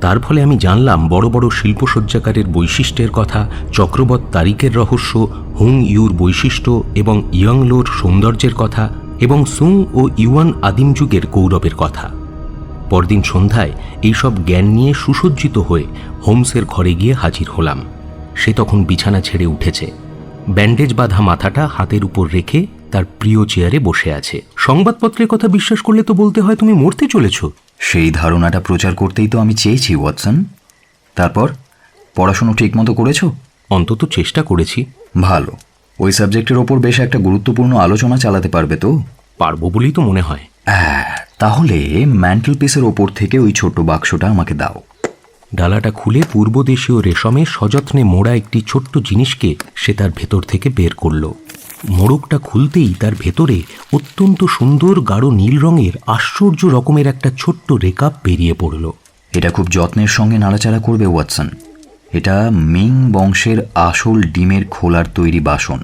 তার ফলে আমি জানলাম বড় বড় শিল্পসজ্জাকারের বৈশিষ্ট্যের কথা, চক্রবর্ত তারিকের রহস্য, হুং ইউর বৈশিষ্ট্য এবং ইয়াংলোর সৌন্দর্যের কথা এবং সুং ও ইউয়ান আদিম যুগের গৌরবের কথা। পরদিন সন্ধ্যায় এইসব জ্ঞান নিয়ে সুসজ্জিত হয়ে হোমসের ঘরে গিয়ে হাজির হলাম। সে তখন বিছানা ছেড়ে উঠেছে। ব্যান্ডেজ বাঁধা মাথাটা হাতের উপর রেখে তার প্রিয় চেয়ারে বসে আছে। সংবাদপত্রের কথা বিশ্বাস করলে তো বলতে হয় তুমি মরতে চলেছ। সেই ধারণাটা প্রচার করতেই তো আমি চেয়েছি ওয়াটসন। তারপর পড়াশুনো ঠিক মতো করেছো? অন্তত চেষ্টা করেছি। ভালো। ওই সাবজেক্টের ওপর বেশ একটা গুরুত্বপূর্ণ আলোচনা চালাতে পারবে তো? পারবো বলেই তো মনে হয়। তাহলে ম্যান্টেল পিসের ওপর থেকে ওই ছোট্ট বাক্সটা আমাকে দাও। ডালাটা খুলে পূর্বদেশীয় রেশমে সযত্নে মোড়া একটি ছোট্ট জিনিসকে সে তার ভেতর থেকে বের করল। মোড়কটা খুলতেই তার ভেতরে অত্যন্ত সুন্দর গাঢ় নীল রঙের আশ্চর্য রকমের একটা ছোট্ট রেকাব বেরিয়ে পড়ল। এটা খুব যত্নের সঙ্গে নাড়াচাড়া করবে ওয়াটসন। এটা মিং বংশের আসল ডিমের খোলার তৈরি বাসন।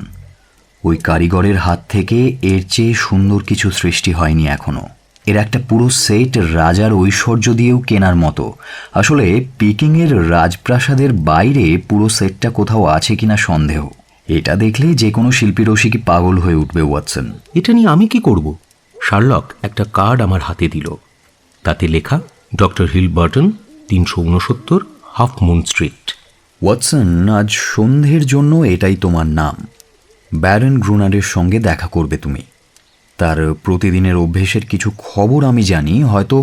ওই কারিগরের হাত থেকে এর চেয়ে সুন্দর কিছু সৃষ্টি হয়নি এখনো। এর একটা পুরো সেট রাজার ঐশ্বর্য দিয়েও কেনার মতো। আসলে পিকিংয়ের রাজপ্রাসাদের বাইরে পুরো সেটটা কোথাও আছে কিনা সন্দেহ। এটা দেখলে যে কোনো শিল্পী রসিকই পাগল হয়ে উঠবে ওয়াটসন। এটা নিয়ে আমি কি করব? শার্লক একটা কার্ড আমার হাতে দিল। তাতে লেখা doctor Hilberton, 369 half moon street. Watson, আজ সন্ধ্যের জন্য এটাই তোমার নাম। ব্যারন গ্রুনারের সঙ্গে দেখা করবে তুমি। তার প্রতিদিনের অভ্যেসের কিছু খবর আমি জানি। হয়তো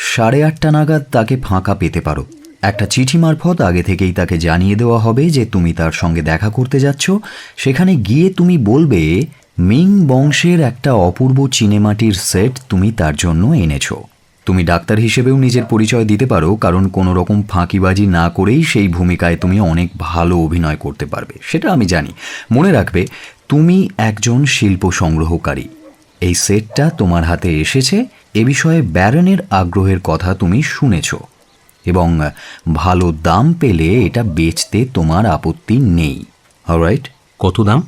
8:30 নাগাদ তাকে ফাঁকা পেতে পারো। একটা চিঠি মারফত আগে থেকেই তাকে জানিয়ে দেওয়া হবে যে তুমি তার সঙ্গে দেখা করতে যাচ্ছ। সেখানে গিয়ে তুমি বলবে মিং বংশের একটা অপূর্ব চীনেমাটির সেট তুমি তার জন্য এনেছো। তুমি ডাক্তার হিসেবেও নিজের পরিচয় দিতে পারো, কারণ কোনো রকম ফাঁকিবাজি না করেই সেই ভূমিকায় তুমি অনেক ভালো অভিনয় করতে পারবে, সেটা আমি জানি। মনে রাখবে, তুমি একজন শিল্প সংগ্রহকারী। এই সেটটা তোমার হাতে এসেছে এ বিষয়ে ব্যারনের আগ্রহের কথা তুমি শুনেছ এবং ভালো দাম পেলে এটা বেচতে তোমার আপত্তি নেই। অলরাইট? কত দাম?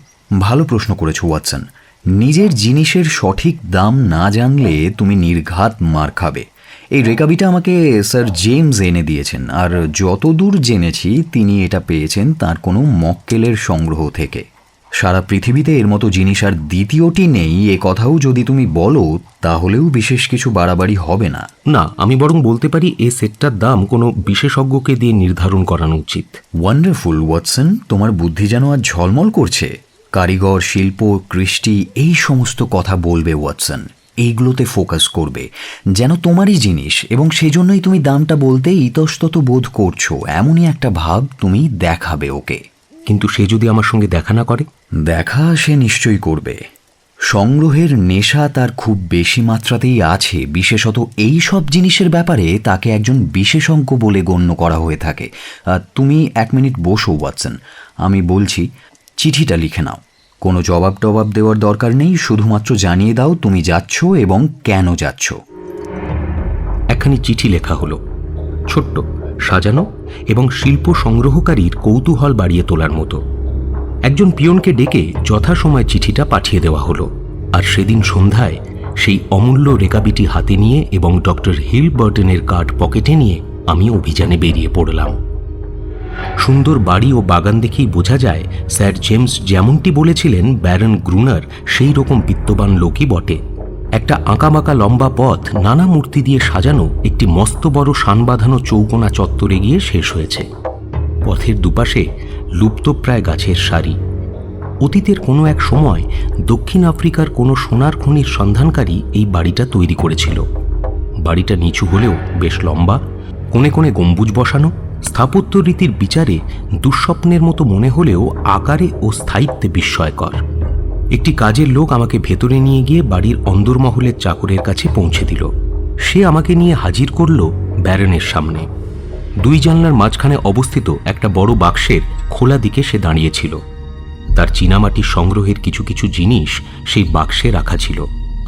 ভালো প্রশ্ন করেছো ওয়াটসন। নিজের জিনিসের সঠিক দাম না জানলে তুমি নির্ঘাত মার খাবে। এই রেকাবিটা আমাকে স্যার জেমস এনে দিয়েছেন, আর যতদূর জেনেছি তিনি এটা পেয়েছেন তার কোনো মক্কেলের সংগ্রহ থেকে। সারা পৃথিবীতে এর মতো জিনিস আর দ্বিতীয়টি নেই এ কথাও যদি তুমি বলো তাহলেও বিশেষ কিছু বাড়াবাড়ি হবে না। না, আমি বরং বলতে পারি এই সেটটার দাম কোনো বিশেষজ্ঞকে দিয়ে নির্ধারণ করানো উচিত। ওয়ান্ডারফুল ওয়াটসন, তোমার বুদ্ধি যেন আজ ঝলমল করছে। কারিগর, শিল্প, কৃষ্টি এই সমস্ত কথা বলবে ওয়াটসন। এইগুলোতে ফোকাস করবে যেন তোমারই জিনিস, এবং সেজন্যই তুমি দামটা বলতে ইতস্তত বোধ করছো এমনই একটা ভাব তুমি দেখাবে ওকে। কিন্তু সে যদি আমার সঙ্গে দেখা না করে? দেখা সে নিশ্চয়ই করবে। সংগ্রহের নেশা তার খুব বেশি মাত্রাতেই আছে। বিশেষত এই সব জিনিসের ব্যাপারে তাকে একজন বিশেষজ্ঞ বলে গণ্য করা হয়ে থাকে। তুমি 1 মিনিট বসো ওয়াটসন, আমি বলছি। চিঠিটা লিখে নাও। কোনো জবাব টবাব দেওয়ার দরকার নেই, শুধুমাত্র জানিয়ে দাও তুমি যাচ্ছ এবং কেন যাচ্ছ। একখানি চিঠি লেখা হলো, ছোট্ট, সাজানো এবং শিল্প সংগ্রহকারীর কৌতূহল বাড়িয়ে তোলার মতো। একজন পিয়নকে ডেকে যথাসময়ে চিঠিটা পাঠিয়ে দেওয়া হলো। আর সেদিন সন্ধ্যায় সেই অমূল্য রেকাবিটি হাতে নিয়ে এবং ডক্টর হিলবার্টনের কার্ড পকেটে নিয়ে আমি অভিযানে বেরিয়ে পড়লাম। সুন্দর বাড়ি ও বাগান দেখেই বোঝা যায় স্যার জেমস যেমনটি বলেছিলেন ব্যারন গ্রুনার সেই রকম বিত্তবান লোকই বটে। একটা আঁকাবাঁকা লম্বা পথ নানা মূর্তি দিয়ে সাজানো একটি মস্ত বড় শান বাঁধানো চৌকোনা চত্বরে গিয়ে শেষ হয়েছে। পথের দুপাশে লুপ্তপ্রায় গাছের সারি। অতীতের কোনো এক সময় দক্ষিণ আফ্রিকার কোনো সোনার খনির সন্ধানকারী এই বাড়িটা তৈরি করেছিল। বাড়িটা নিচু হলেও বেশ লম্বা, কোণে কোণে গম্বুজ বসানো। স্থাপত্য রীতির বিচারে দুঃস্বপ্নের মতো মনে হলেও আকারে ও স্থায়িত্বে বিস্ময়কর। একটি কাজের লোক আমাকে ভেতরে নিয়ে গিয়ে বাড়ির অন্দরমহলের চাকরের কাছে পৌঁছে দিল। সে আমাকে নিয়ে হাজির করল ব্যারনের সামনে। দুই জানলার মাঝখানে অবস্থিত একটা বড় বাক্সের খোলা দিকে সে দাঁড়িয়েছিল। তার চীনামাটির সংগ্রহের কিছু কিছু জিনিস সেই বাক্সে রাখা ছিল।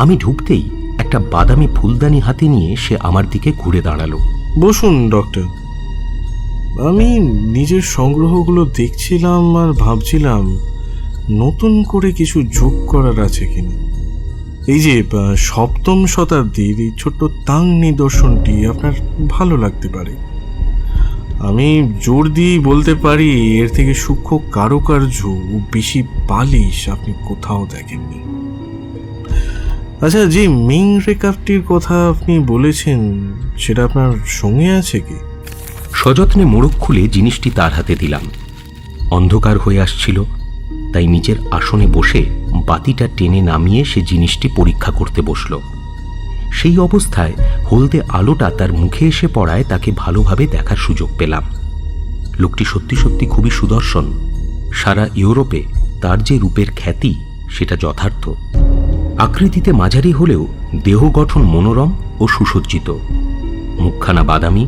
আমি ঢুকতেই একটা বাদামি ফুলদানি হাতে নিয়ে সে আমার দিকে ঘুরে দাঁড়ালো। বসুন ডক্টর। আমি নিজের সংগ্রহগুলো দেখছিলাম আর ভাবছিলাম নতুন করে কিছু যোগ করার আছে কিনা। এই যে 7ম শতাব্দীর এই ছোট্ট তাং নিদর্শনটি আপনার ভালো লাগতে পারে। আমি জোর দিয়ে বলতে পারি এর থেকে সূক্ষ্ম কারুকার্য ও বেশি পালিশ আপনি কোথাও দেখেননি। আচ্ছা, যে মিং রেকাপটির কথা আপনি বলেছেন সেটা আপনার সঙ্গে আছে কি? সযত্নে মোড়ক খুলে জিনিসটি তার হাতে দিলাম। অন্ধকার হয়ে আসছিল, তাই নিজের আসনে বসে বাতিটা টেনে নামিয়ে সে জিনিসটি পরীক্ষা করতে বসল। সেই অবস্থায় হলদে আলোটা তার মুখে এসে পড়ায় তাকে ভালোভাবে দেখার সুযোগ পেলাম। লোকটি সত্যি সত্যি খুবই সুদর্শন। সারা ইউরোপে তার যে রূপের খ্যাতি সেটা যথার্থ। আকৃতিতে মাঝারি হলেও দেহ গঠন মনোরম ও সুসজ্জিত। মুখখানা বাদামি,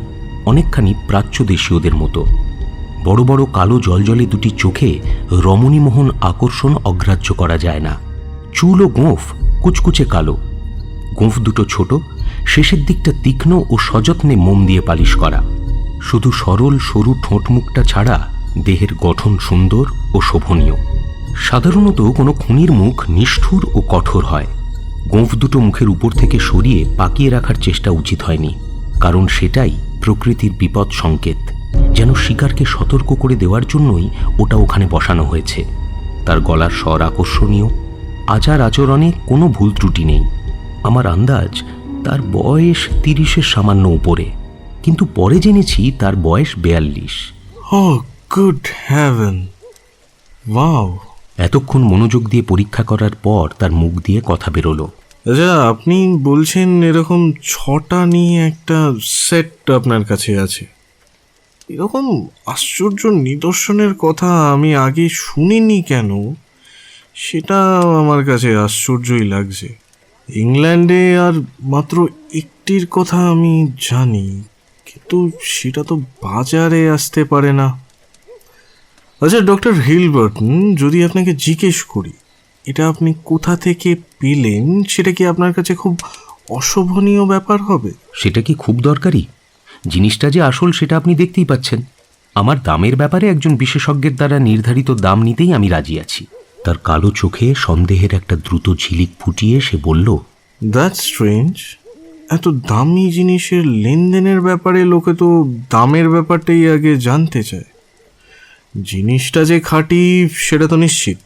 অনেকখানি প্রাচ্য দেশীয়দের মতো। বড় বড় কালো জলজলে দুটি চোখে রমণীমোহন আকর্ষণ অগ্রাহ্য করা যায় না। চুল ও গোঁফ কুচকুচে কালো। গোঁফ দুটো ছোট, শেষের দিকটা তীক্ষ্ণ ও সযত্নে মোম দিয়ে পালিশ করা। শুধু সরল সরু ঠোঁট মুখটা ছাড়া দেহের গঠন সুন্দর ও শোভনীয়। সাধারণত কোনো খুনির মুখ নিষ্ঠুর ও কঠোর হয়। গোঁফ দুটো মুখের উপর থেকে সরিয়ে পাকিয়ে রাখার চেষ্টা উচিত হয়নি, কারণ সেটাই প্রকৃতির বিপদ সংকেত। যেন শিকারকে সতর্ক করে দেওয়ার জন্যই ওটা ওখানে বসানো হয়েছে। তার গলার স্বর আকর্ষণীয়, আচার আচরণে কোনো ভুল ত্রুটি নেই। আমার আন্দাজ তার বয়স 30-এর সামান্য উপরে, কিন্তু পরে জেনেছি তার বয়স 42। Oh, good heaven! Wow! এতক্ষণ মনোযোগ দিয়ে পরীক্ষা করার পর তার মুখ দিয়ে কথা বেরোলো। আচ্ছা, আপনি বলছেন এরকম 6টা নিয়ে একটা সেট আপনার কাছে আছে। এরকম আশ্চর্য নিদর্শনের কথা আমি আগে শুনিনি কেন, সেটা আমার কাছে আশ্চর্যই লাগছে। ইংল্যান্ডে আর মাত্র একটির কথা আমি জানি, কিন্তু সেটা তো বাজারে আসতে পারে না। আচ্ছা ডক্টর হিলবার্টন, যদি আপনাকে জিজ্ঞেস করি এটা আপনি কোথা থেকে পেলেন, সেটা কি আপনার কাছে খুব অশোভনীয় ব্যাপার হবে? সেটা কি খুব দরকারি? জিনিসটা যে আসল সেটা আপনি দেখতেই পাচ্ছেন। আমার দামের ব্যাপারে একজন বিশেষজ্ঞের দ্বারা নির্ধারিত দাম নিতেই আমি রাজি আছি। তার কালো চোখে সন্দেহের একটা দ্রুত ঝিলিক ফুটিয়ে সে বলল, দ্যাটস স্ট্রেঞ্জ। এত দামি জিনিসের লেনদেনের ব্যাপারে লোকে তো দামের ব্যাপারটাই আগে জানতে চায়। জিনিসটা যে খাঁটি সেটা তো নিশ্চিত,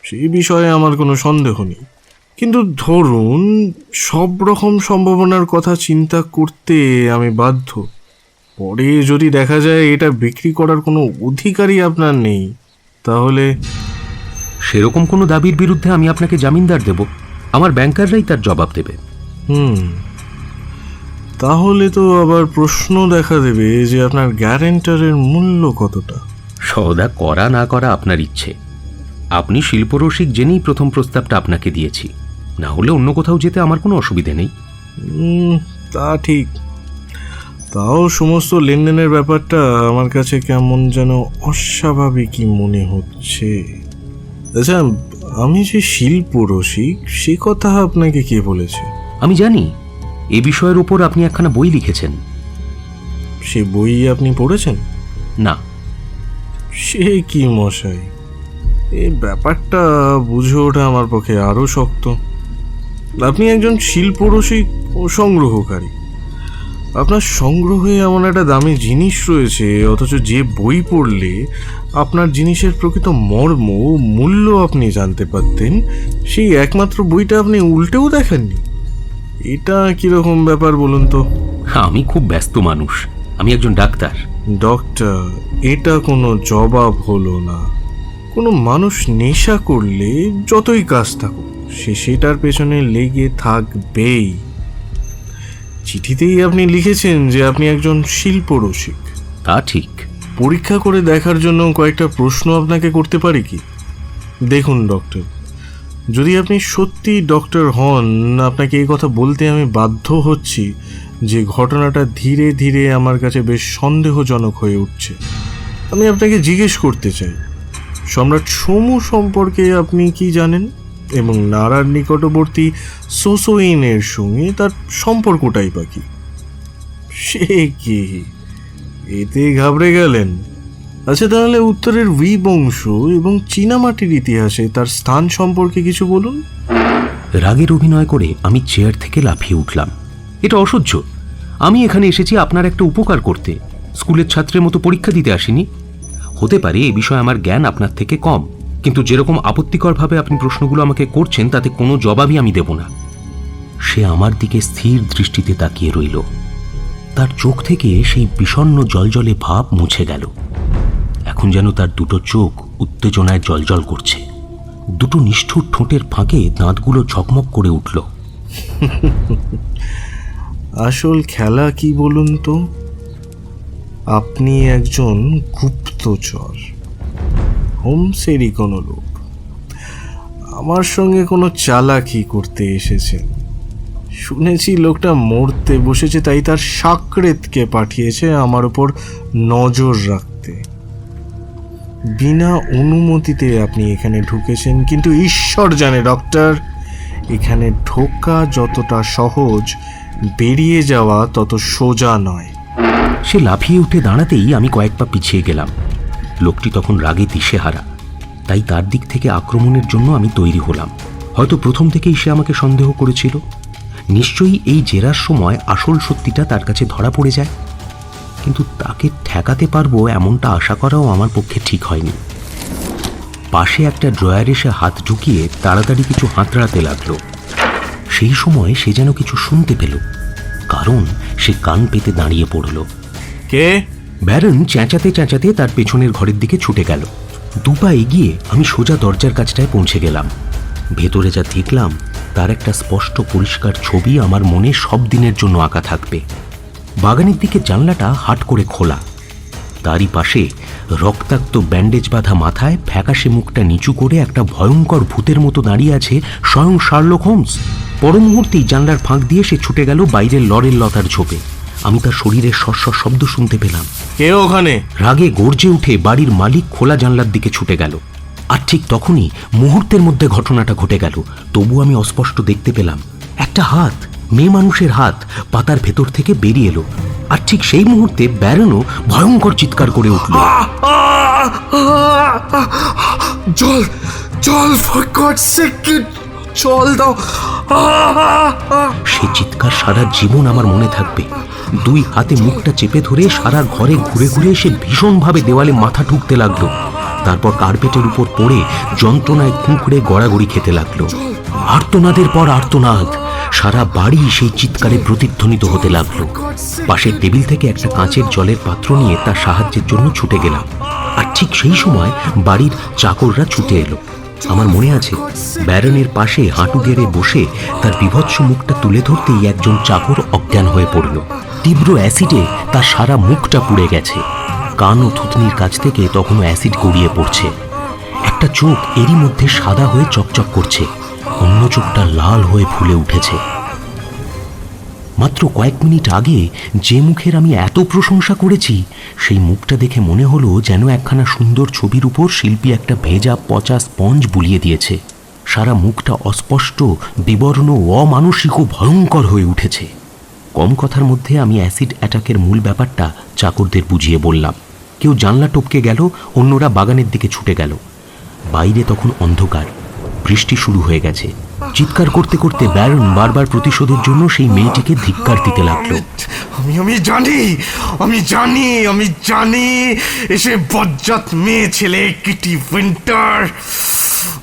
সেই বিষয়ে আমার কোনো সন্দেহ নেই। কিন্তু ধরুন সব রকম সম্ভাবনার কথা চিন্তা করতে আমি বাধ্য। পরে যদি দেখা যায় এটা বিক্রি করার কোনো অধিকারই আপনার নেই, তাহলে? সেরকম কোনো দাবির বিরুদ্ধে আমি আপনাকে জামিনদার দেব। আমার ব্যাংকাররাই তার জবাব দেবে। তাহলে তো আবার প্রশ্ন দেখা দেবে যে আপনার গ্যারেন্টারের মূল্য কতটা। সওদা করা না করা আপনার ইচ্ছে। আপনি শিল্পরসিক জেনেই প্রথম প্রস্তাবটা আপনাকে দিয়েছি, না হলে অন্য কোথাও যেতে আমার কোনো অসুবিধে নেই। তা ঠিক। তাও সমস্ত লেনদেনের ব্যাপারটা আমার কাছে কেমন যেন অস্বাভাবিকই মনে হচ্ছে। আচ্ছা, আমি যে শিল্পরসিক সে কথা আপনাকে কে বলেছে? আমি জানি এ বিষয়ের উপর আপনি একখানা বই লিখেছেন। সে বই আপনি পড়েছেন? না। সে কি মশাই, এই ব্যাপারটা বুঝে ওঠা আমার পক্ষে আরো শক্ত। আপনি একজন শিল্পরসিক ও সংগ্রহকারী। আপনার সংগ্রহে এমন একটা দামি জিনিস রয়েছে, অথচ যে বই পড়লে আপনার জিনিসের প্রকৃত মর্ম মূল্য আপনি জানতে পারতেন, সেই একমাত্র বইটা আপনি উল্টেও দেখেননি। এটা কিরকম ব্যাপার বলুন তো? আমি খুব ব্যস্ত মানুষ, আমি একজন ডাক্তার। ডক্টর, এটা কোনো জবাব হলো না। কোনো মানুষ নেশা করলে যতই কাজ থাকুক, সে সেটার পেছনে লেগে থাকবেই। চিঠিতেই আপনি লিখেছেন যে আপনি একজন শিল্পরসিক। তা ঠিক। পরীক্ষা করে দেখার জন্য কয়েকটা প্রশ্ন আপনাকে করতে পারি কি? দেখুন ডক্টর, যদি আপনি সত্যি ডক্টর হন, আপনাকে এই কথা বলতে আমি বাধ্য হচ্ছি যে ঘটনাটা ধীরে ধীরে আমার কাছে বেশ সন্দেহজনক হয়ে উঠছে। আমি আপনাকে জিজ্ঞেস করতে চাই, সম্রাট সমু সম্পর্কে আপনি কি জানেন, এবং নারার নিকটবর্তী সোসোইনের সঙ্গে তার সম্পর্কটাই বা কি? সে কি, এতে ঘাবড়ে গেলেন? আচ্ছা, তাহলে উত্তরের উই বংশ এবং চীনামাটির ইতিহাসে তার স্থান সম্পর্কে কিছু বলুন। রাগের অভিনয় করে আমি চেয়ার থেকে লাফিয়ে উঠলাম। এটা অসহ্য। আমি এখানে এসেছি আপনার একটা উপকার করতে, স্কুলের ছাত্রের মতো পরীক্ষা দিতে আসিনি। হতে পারে এ বিষয়ে আমার জ্ঞান আপনার থেকে কম, কিন্তু যেরকম আপত্তিকরভাবে আপনি প্রশ্নগুলো আমাকে করছেন তাতে কোনো জবাবই আমি দেব না। সে আমার দিকে স্থির দৃষ্টিতে তাকিয়ে রইল। তার চোখ থেকে সেই বিষণ্ণ জলজলে ভাব মুছে গেল। এখন যেন তার দুটো চোখ উত্তেজনায় জলজল করছে। দুটো নিষ্ঠুর ঠোঁটের ফাঁকে দাঁতগুলো ঝকমক করে উঠল। আসল খেলা কি বলুন তো? আপনি একজন গুপ্তচর, হোমসেরই কোনো লোক। আমার সঙ্গে কোনো চালাকি করতে এসেছেন। শুনেছি লোকটা মরতে বসেছে, তাই তার সাকরেতকে পাঠিয়েছে আমার উপর নজর রাখতে। বিনা অনুমতিতে আপনি এখানে ঢুকেছেন, কিন্তু ঈশ্বর জানে ডক্টর, এখানে ঢোকা যতটা সহজ, বেরিয়ে যাওয়া তত সোজা নয়। সে লাফিয়ে উঠে দাঁড়াতেই আমি কয়েক পা পিছিয়ে গেলাম। লোকটি তখন রাগে দিশেহারা, তাই তার দিক থেকে আক্রমণের জন্য আমি তৈরি হলাম। হয়তো প্রথম থেকেই সে আমাকে সন্দেহ করেছিল। নিশ্চয়ই এই জেরার সময় আসল সত্যিটা তার কাছে ধরা পড়ে যায়, কিন্তু তাকে ঠেকাতে পারবো এমনটা আশা করাও আমার পক্ষে ঠিক হয়নি। পাশে একটা ড্রয়ারে সে হাত ঢুকিয়ে তাড়াতাড়ি কিছু হাতড়াতে লাগলো। সেই সময় সে যেন কিছু শুনতে পেল, কারণ সে কান পেতে দাঁড়িয়ে পড়ল। কে? ব্যারন চেঁচাতে চেঁচাতে তার পেছনের ঘরের দিকে ছুটে গেল। দুপা এগিয়ে আমি সোজা দরজার কাছটায় পৌঁছে গেলাম। ভেতরে যা দেখলাম তার একটা স্পষ্ট পরিষ্কার ছবি আমার মনে সব দিনের জন্য আঁকা থাকবে। বাগানের দিকে জানলাটা হাট করে খোলা, তারই পাশে রক্তাক্ত ব্যান্ডেজ বাঁধা মাথায় ফ্যাকাশে মুখটা নিচু করে একটা ভয়ঙ্কর ভূতের মতো দাঁড়িয়ে আছে স্বয়ং শার্লক হোমস। পর মুহূর্তেই জানলার ফাঁক দিয়ে সে ছুটে গেল বাইরের লরের লতার ঝোপে। আমি তার শরীরের সরসর শব্দ শুনতে পেলাম। কে ওখানে? রাগে গর্জে উঠে বাড়ির মালিক খোলা জানলার দিকে ছুটে গেল। আর ঠিক তখনই মুহূর্তের মধ্যে ঘটনাটা ঘটে গেল। তবু আমি অস্পষ্ট দেখতে পেলাম একটা হাত, মেয়ে মানুষের হাত, পাতার ভেতর থেকে বেরিয়ে এলো। আর ঠিক সেই মুহূর্তে ব্যারনও ভয়ঙ্কর চিৎকার করে উঠল। জল, জল, ফর গডস সেক, জল দাও। সে চিৎকার সারা জীবন আমার মনে থাকবে। দুই হাতে মুখটা চেপে ধরে সারা ঘরে ঘুরে ঘুরে সে ভীষণভাবে দেওয়ালে মাথা ঠুকতে লাগলো। তারপর কার্পেটের উপর পড়ে যন্ত্রণায় কুঁকড়ে গড়াগড়ি খেতে লাগলো। আর্তনাদের পর আর্তনাদ, সারা বাড়ি সেই চিৎকারে প্রতিধ্বনিত হতে লাগলো। পাশের টেবিল থেকে একটা কাঁচের জলের পাত্র নিয়ে তার সাহায্যের জন্য ছুটে গেলাম। আর ঠিক সেই সময় বাড়ির চাকররা ছুটে এলো। আমার মনে আছে ব্যারনের পাশে হাঁটু গেড়ে বসে তার বিভৎস মুখটা তুলে ধরতেই একজন চাকর অজ্ঞান হয়ে পড়ল। তীব্র অ্যাসিডে তার সারা মুখটা পুড়ে গেছে। কান ও থুতনির কাছ থেকে তখনও অ্যাসিড গড়িয়ে পড়ছে। একটা চোখ এরই মধ্যে সাদা হয়ে চকচক করছে, অন্য চোখটা লাল হয়ে ফুলে উঠেছে। মাত্র কয়েক মিনিট আগে যে মুখের আমি এত প্রশংসা করেছি, সেই মুখটা দেখে মনে হলো যেন একখানা সুন্দর ছবির উপর শিল্পী একটা ভেজা পচা স্পঞ্জ বুলিয়ে দিয়েছে। সারা মুখটা অস্পষ্ট, বিবর্ণ, অমানসিক ও ভয়ঙ্কর হয়ে উঠেছে। কম কথার মধ্যে আমি অ্যাসিড অ্যাটাকের মূল ব্যাপারটা চাকরদের বুঝিয়ে বললাম। কেউ জানলা টপকে গেল, অন্যরা বাগানের দিকে ছুটে গেল। বাইরে তখন অন্ধকার, বৃষ্টি শুরু হয়ে গেছে। চিৎকার করতে করতে ব্যারন বারবার প্রতিশোধের জন্য সেই মেয়েটিকে ধিক্কার দিতে লাগলো। আমি জানি এসে বজ্জাত মেয়ে ছেলে Kitty winter.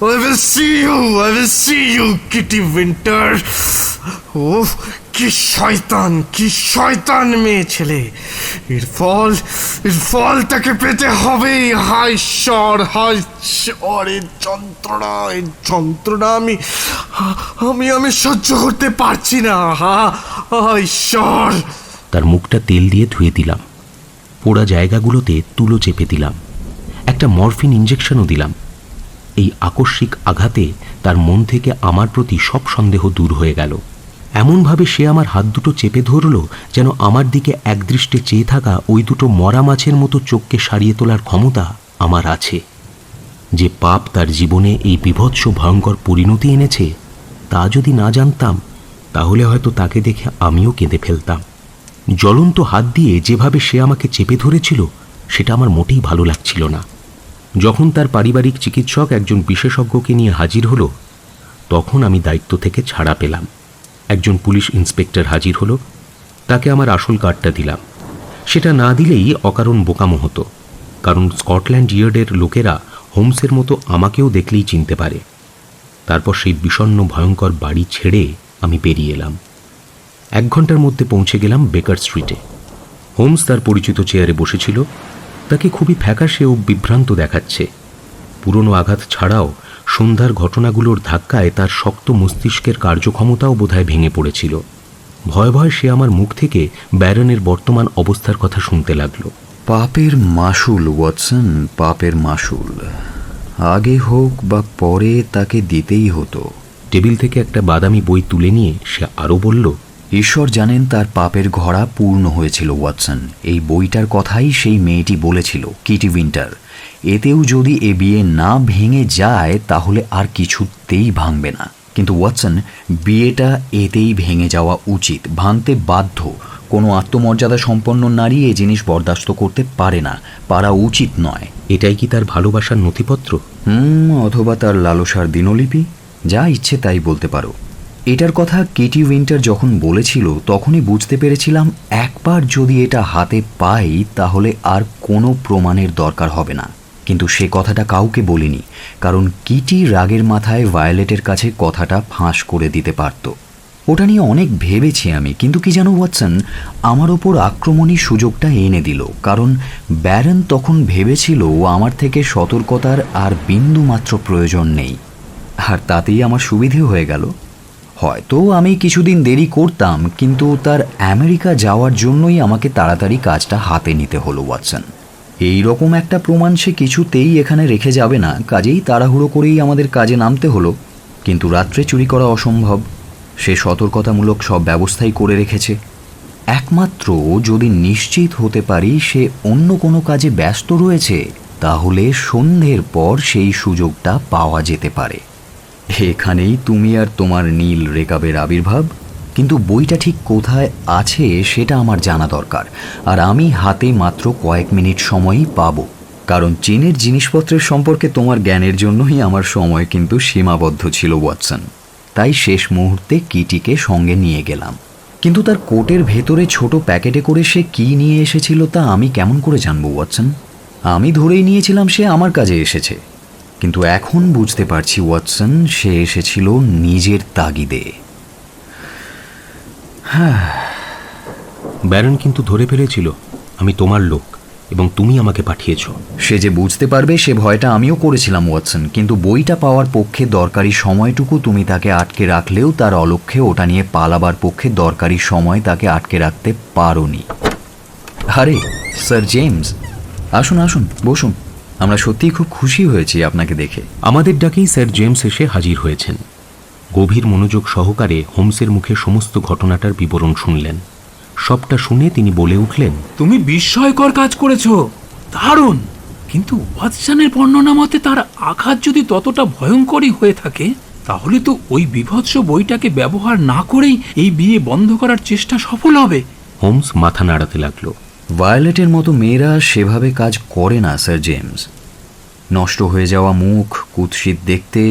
I will see you, Kitty Winter. কি শয়তান মেয়ে ছেলে। এর ফল তাকে পেতে হবে। হায় ঈশ্বর, এর যন্ত্রণা আমি সহ্য করতে পারছি না। হায় ঈশ্বর। তার মুখটা তেল দিয়ে ধুয়ে দিলাম, পোড়া জায়গাগুলোতে তুলো চেপে দিলাম, একটা মরফিন ইঞ্জেকশনও দিলাম। এই আকস্মিক আঘাতে তার মন থেকে আমার প্রতি সব সন্দেহ দূর হয়ে গেল। এমনভাবে সে আমার হাত দুটো চেপে ধরল যেন আমার দিকে একদৃষ্টে চেয়ে থাকা ওই দুটো মরা মাছের মতো চোখকে সারিয়ে তোলার ক্ষমতা আমার আছে। যে পাপ তার জীবনে এই বীভৎস ভয়ঙ্কর পরিণতি এনেছে তা যদি না জানতাম তাহলে হয়তো তাকে দেখে আমিও কেঁদে ফেলতাম। জ্বলন্ত হাত দিয়ে যেভাবে সে আমাকে চেপে ধরেছিল সেটা আমার মোটেই ভালো লাগছিল না। যখন তার পারিবারিক চিকিৎসক একজন বিশেষজ্ঞকে নিয়ে হাজির হলো তখন আমি দায়িত্ব থেকে ছাড়া পেলাম। একজন পুলিশ ইন্সপেক্টর হাজির হলো, তাকে আমার আসল কার্ডটা দিলাম। সেটা না দিলেই অকারণ বোকামো হতো, কারণ স্কটল্যান্ড ইয়ার্ডের লোকেরা হোমসের মতো আমাকেও দেখলেই চিনতে পারে। তারপর সেই বিষণ্ণ ভয়ঙ্কর বাড়ি ছেড়ে আমি বেরিয়ে এলাম। 1 ঘন্টার মধ্যে পৌঁছে গেলাম বেকার স্ট্রিটে। হোমস তার পরিচিত চেয়ারে বসেছিল। তাকে খুবই ফ্যাকাশে ও বিভ্রান্ত দেখাচ্ছে। পুরনো আঘাত ছাড়াও সন্ধ্যার ঘটনাগুলোর ধাক্কায় তার শক্ত মস্তিষ্কের কার্যক্ষমতাও বোধহয় ভেঙে পড়েছিল। ভয়ে ভয়ে সে আমার মুখ থেকে ব্যারনের বর্তমান অবস্থার কথা শুনতে লাগলো। পাপের মাসুল ওয়াটসন, পাপের মাসুল আগে হোক বা পরে তাকে দিতেই হতো। টেবিল থেকে একটা বাদামি বই তুলে নিয়ে সে আরও বলল, ঈশ্বর জানেন তার পাপের ঘড়া পূর্ণ হয়েছিল ওয়াটসন। এই বইটার কথাই সেই মেয়েটি বলেছিল, কিটি উইন্টার। এতেও যদি এ বিয়ে না ভেঙে যায় তাহলে আর কিছুতেই ভাঙবে না। কিন্তু ওয়াটসন, বিয়েটা এতেই ভেঙে যাওয়া উচিত, ভাঙতে বাধ্য। কোনো আত্মমর্যাদা সম্পন্ন নারী এ জিনিস বরদাস্ত করতে পারে না, পারা উচিত নয়। এটাই কি তার ভালোবাসার নথিপত্র? অথবা তার লালসার দিনলিপি, যা ইচ্ছে তাই বলতে পারো। এটার কথা কিটি উইন্টার যখন বলেছিল তখনই বুঝতে পেরেছিলাম একবার যদি এটা হাতে পাই তাহলে আর কোনো প্রমাণের দরকার হবে না। কিন্তু সে কথাটা কাউকে বলিনি, কারণ কিটি রাগের মাথায় ভায়োলেটের কাছে কথাটা ফাঁস করে দিতে পারত। ওটা নিয়ে অনেক ভেবেছি আমি, কিন্তু কি জানো ওয়াটসন, আমার ওপর আক্রমণী সুযোগটা এনে দিল। কারণ ব্যারন তখন ভেবেছিল আমার থেকে সতর্কতার আর বিন্দু মাত্র প্রয়োজন নেই, আর তাতেই আমার সুবিধে হয়ে গেল। হয়তো আমি কিছুদিন দেরি করতাম, কিন্তু তার আমেরিকা যাওয়ার জন্যই আমাকে তাড়াতাড়ি কাজটা হাতে নিতে হলো ওয়াটসন। এই রকম একটা প্রমাণ সে কিছুতেই এখানে রেখে যাবে না, কাজেই তাড়াহুড়ো করেই আমাদের কাজে নামতে হলো। কিন্তু রাত্রে চুরি করা অসম্ভব, সে সতর্কতামূলক সব ব্যবস্থাই করে রেখেছে। একমাত্র যদি নিশ্চিত হতে পারি সে অন্য কোনো কাজে ব্যস্ত রয়েছে, তাহলে সন্ধ্যের পর সেই সুযোগটা পাওয়া যেতে পারে। এখানেই তুমি আর তোমার নীল রেকাবের আবির্ভাব। কিন্তু বইটা ঠিক কোথায় আছে সেটা আমার জানা দরকার, আর আমি হাতে মাত্র কয়েক মিনিট সময়ই পাবো। কারণ চীনের জিনিসপত্রের সম্পর্কে তোমার জ্ঞানের জন্যই আমার সময় কিন্তু সীমাবদ্ধ ছিল ওয়াটসন। তাই শেষ মুহূর্তে কিটিকে সঙ্গে নিয়ে গেলাম। কিন্তু তার কোটের ভেতরে ছোট প্যাকেটে করে সে কি নিয়ে এসেছিল তা আমি কেমন করে জানবো ওয়াটসন? আমি ধরেই নিয়েছিলাম সে আমার কাজে এসেছে, কিন্তু এখন বুঝতে পারছি ওয়াটসন, সে এসেছিল নিজের তাগিদে। ব্যারন কিন্তু ধরে ফেলেছিল আমি তোমার লোক এবং তুমি আমাকে পাঠিয়েছ। সে যে বুঝতে পারবে সে ভয়টা আমিও করেছিলাম ওয়াটসন, কিন্তু বইটা পাওয়ার পক্ষে দরকারি সময়টুকু তুমি তাকে আটকে রাখলেও তার অলক্ষ্যে ওটা নিয়ে পালাবার পক্ষে দরকারি সময় তাকে আটকে রাখতে পারোনি। আরে স্যার জেমস, আসুন আসুন, বসুন। আমরা সত্যিই খুব খুশি হয়েছি আপনাকে দেখে। আমাদের ডাকেই স্যার জেমস এসে হাজির হয়েছেন। গভীর মনোযোগ সহকারে হোমসের মুখে সমস্ত ঘটনাটার বিবরণ শুনলেন। সবটা শুনে তিনি বলে উঠলেন, তুমি বিস্ময়কর কাজ করেছো, দারুণ। কিন্তু ওয়াটসনের বর্ণনা মতে তার আঘাত যদি ততটা ভয়ঙ্করই হয়ে থাকে, তাহলে তো ওই বিভৎস বইটাকে ব্যবহার না করেই এই বিয়ে বন্ধ করার চেষ্টা সফল হবে। হোমস মাথা নাড়াতে লাগলো। ভায়োলেটের মতো মেয়েরা সেভাবে কাজ করে না স্যার জেমস। নষ্ট হয়ে যাওয়া মুখ, কুৎসিত দেখতে,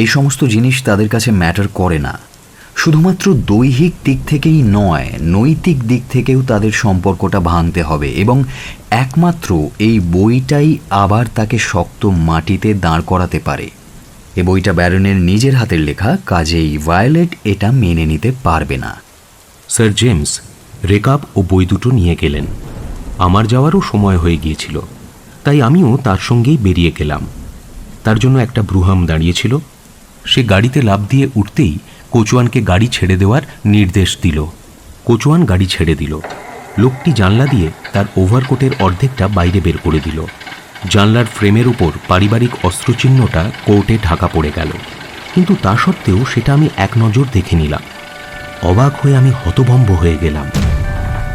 এই সমস্ত জিনিস তাদের কাছে ম্যাটার করে না। শুধুমাত্র দৈহিক দিক থেকেই নয়, নৈতিক দিক থেকেও তাদের সম্পর্কটা ভাঙতে হবে, এবং একমাত্র এই বইটাই আবার তাকে শক্ত মাটিতে দাঁড় করাতে পারে। এ বইটা ব্যারনের নিজের হাতের লেখা, কাজেই ভায়োলেট এটা মেনে নিতে পারবে না। স্যার জেমস রেকাব ও বই দুটো নিয়ে গেলেন। আমার যাওয়ারও সময় হয়ে গিয়েছিল, তাই আমিও তার সঙ্গেই বেরিয়ে গেলাম। তার জন্য একটা ব্রুহাম দাঁড়িয়েছিল। সে গাড়িতে লাফ দিয়ে উঠতেই কোচওয়ানকে গাড়ি ছেড়ে দেওয়ার নির্দেশ দিল। কোচওয়ান গাড়ি ছেড়ে দিল। লোকটি জানলা দিয়ে তার ওভারকোটের অর্ধেকটা বাইরে বের করে দিল। জানলার ফ্রেমের উপর পারিবারিক অস্ত্রচিহ্নটা কোর্টে ঢাকা পড়ে গেল, কিন্তু তা সত্ত্বেও সেটা আমি এক নজর দেখে নিলাম। অবাক হয়ে আমি হতভম্ব হয়ে গেলাম।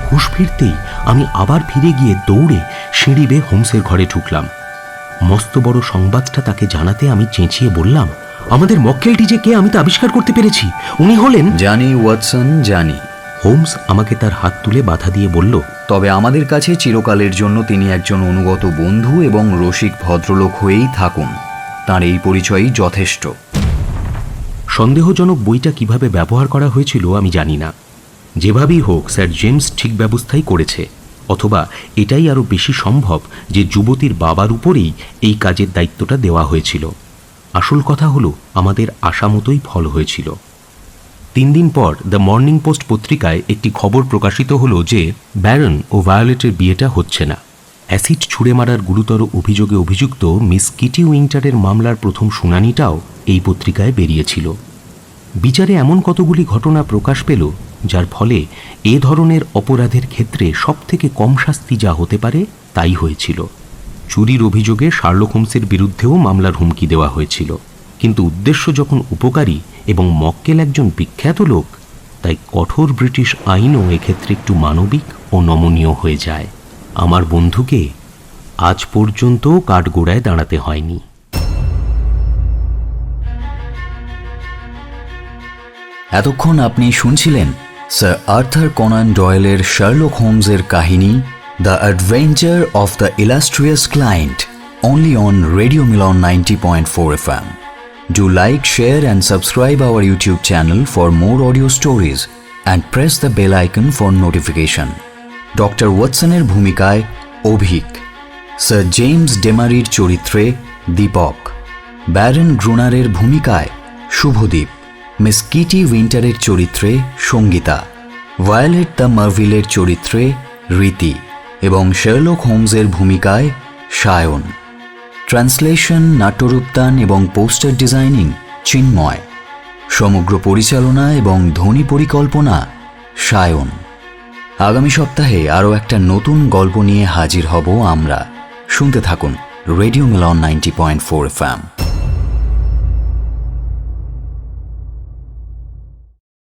হুঁশ ফিরতেই আমি আবার ফিরে গিয়ে দৌড়ে সিঁড়ি বেয়ে হোমসের ঘরে ঢুকলাম। মস্ত বড় সংবাদটা তাকে জানাতে আমি চেঁচিয়ে বললাম, আমাদের মক্কেলটি যে কে আমি তা আবিষ্কার করতে পেরেছি। উনি হলেন... জানি ওয়াটসন, জানি। হোমস আমাকে তার হাত তুলে বাধা দিয়ে বলল, তবে আমাদের কাছে চিরকালের জন্য তিনি একজন অনুগত বন্ধু এবং রসিক ভদ্রলোক হয়েই থাকুন। তার এই পরিচয়ই যথেষ্ট। সন্দেহজনক বইটা কিভাবে ব্যবহার করা হয়েছিল আমি জানি না। যেভাবেই হোক স্যার জেমস ঠিক ব্যবস্থাই করেছে, অথবা এটাই আরও বেশি সম্ভব যে যুবতীর বাবার উপরেই এই কাজের দায়িত্বটা দেওয়া হয়েছিল। আসল কথা হলো আমাদের আশা মতোই ফল হয়েছিল। 3 দিন পর দ্য মর্নিং পোস্ট পত্রিকায় একটি খবর প্রকাশিত হলো যে ব্যারন ও ভায়োলেটের বিয়েটা হচ্ছে না। অ্যাসিড ছুঁড়ে মারার গুরুতর অভিযোগে অভিযুক্ত মিস কিটি উইন্টারের মামলার প্রথম শুনানিটাও এই পত্রিকায় বেরিয়েছিল। বিচারে এমন কতগুলি ঘটনা প্রকাশ পেল যার ফলে এ ধরনের অপরাধের ক্ষেত্রে সবথেকে কম শাস্তি যা হতে পারে তাই হয়েছিল। চুরির অভিযোগে শার্লক হোমসের বিরুদ্ধেও মামলার হুমকি দেওয়া হয়েছিল, কিন্তু উদ্দেশ্য যখন উপকারী এবং মক্কেল একজন বিখ্যাত লোক, তাই কঠোর ব্রিটিশ আইনও এক্ষেত্রে একটু মানবিক ও নমনীয় হয়ে যায়। আমার বন্ধুকে আজ পর্যন্ত কাঠগোড়ায় দাঁড়াতে হয়নি। এতক্ষণ আপনি শুনছিলেন স্যার আর্থার কনান ডয়েলের শার্লক হোমসের কাহিনী, the adventure of the illustrious client, only on Radio Milan 90.4 FM. Do like, share and subscribe our YouTube channel for more audio stories and press the bell icon for notification. Doctor ওয়াটসনের ভূমিকায় অভিক, স্যার জেমস ডেমারির চরিত্রে দীপক, ব্যারন গ্রুনারের ভূমিকায় শুভদীপ, মিস কিটি উইন্টারের চরিত্রে সঙ্গীতা, ভায়োলেট দ্য মার্ভিলের চরিত্রে রীতি এবং শার্লক হোমসের ভূমিকায় সায়ন। ট্রান্সলেশন, নাট্যরূপদান এবং পোস্টার ডিজাইনিং চিন্ময়। সমগ্র পরিচালনা এবং ধ্বনি পরিকল্পনা সায়ন। আগামী সপ্তাহে আরও একটা নতুন গল্প নিয়ে হাজির হব আমরা। শুনতে থাকুন রেডিও মিলন 90.4 FM।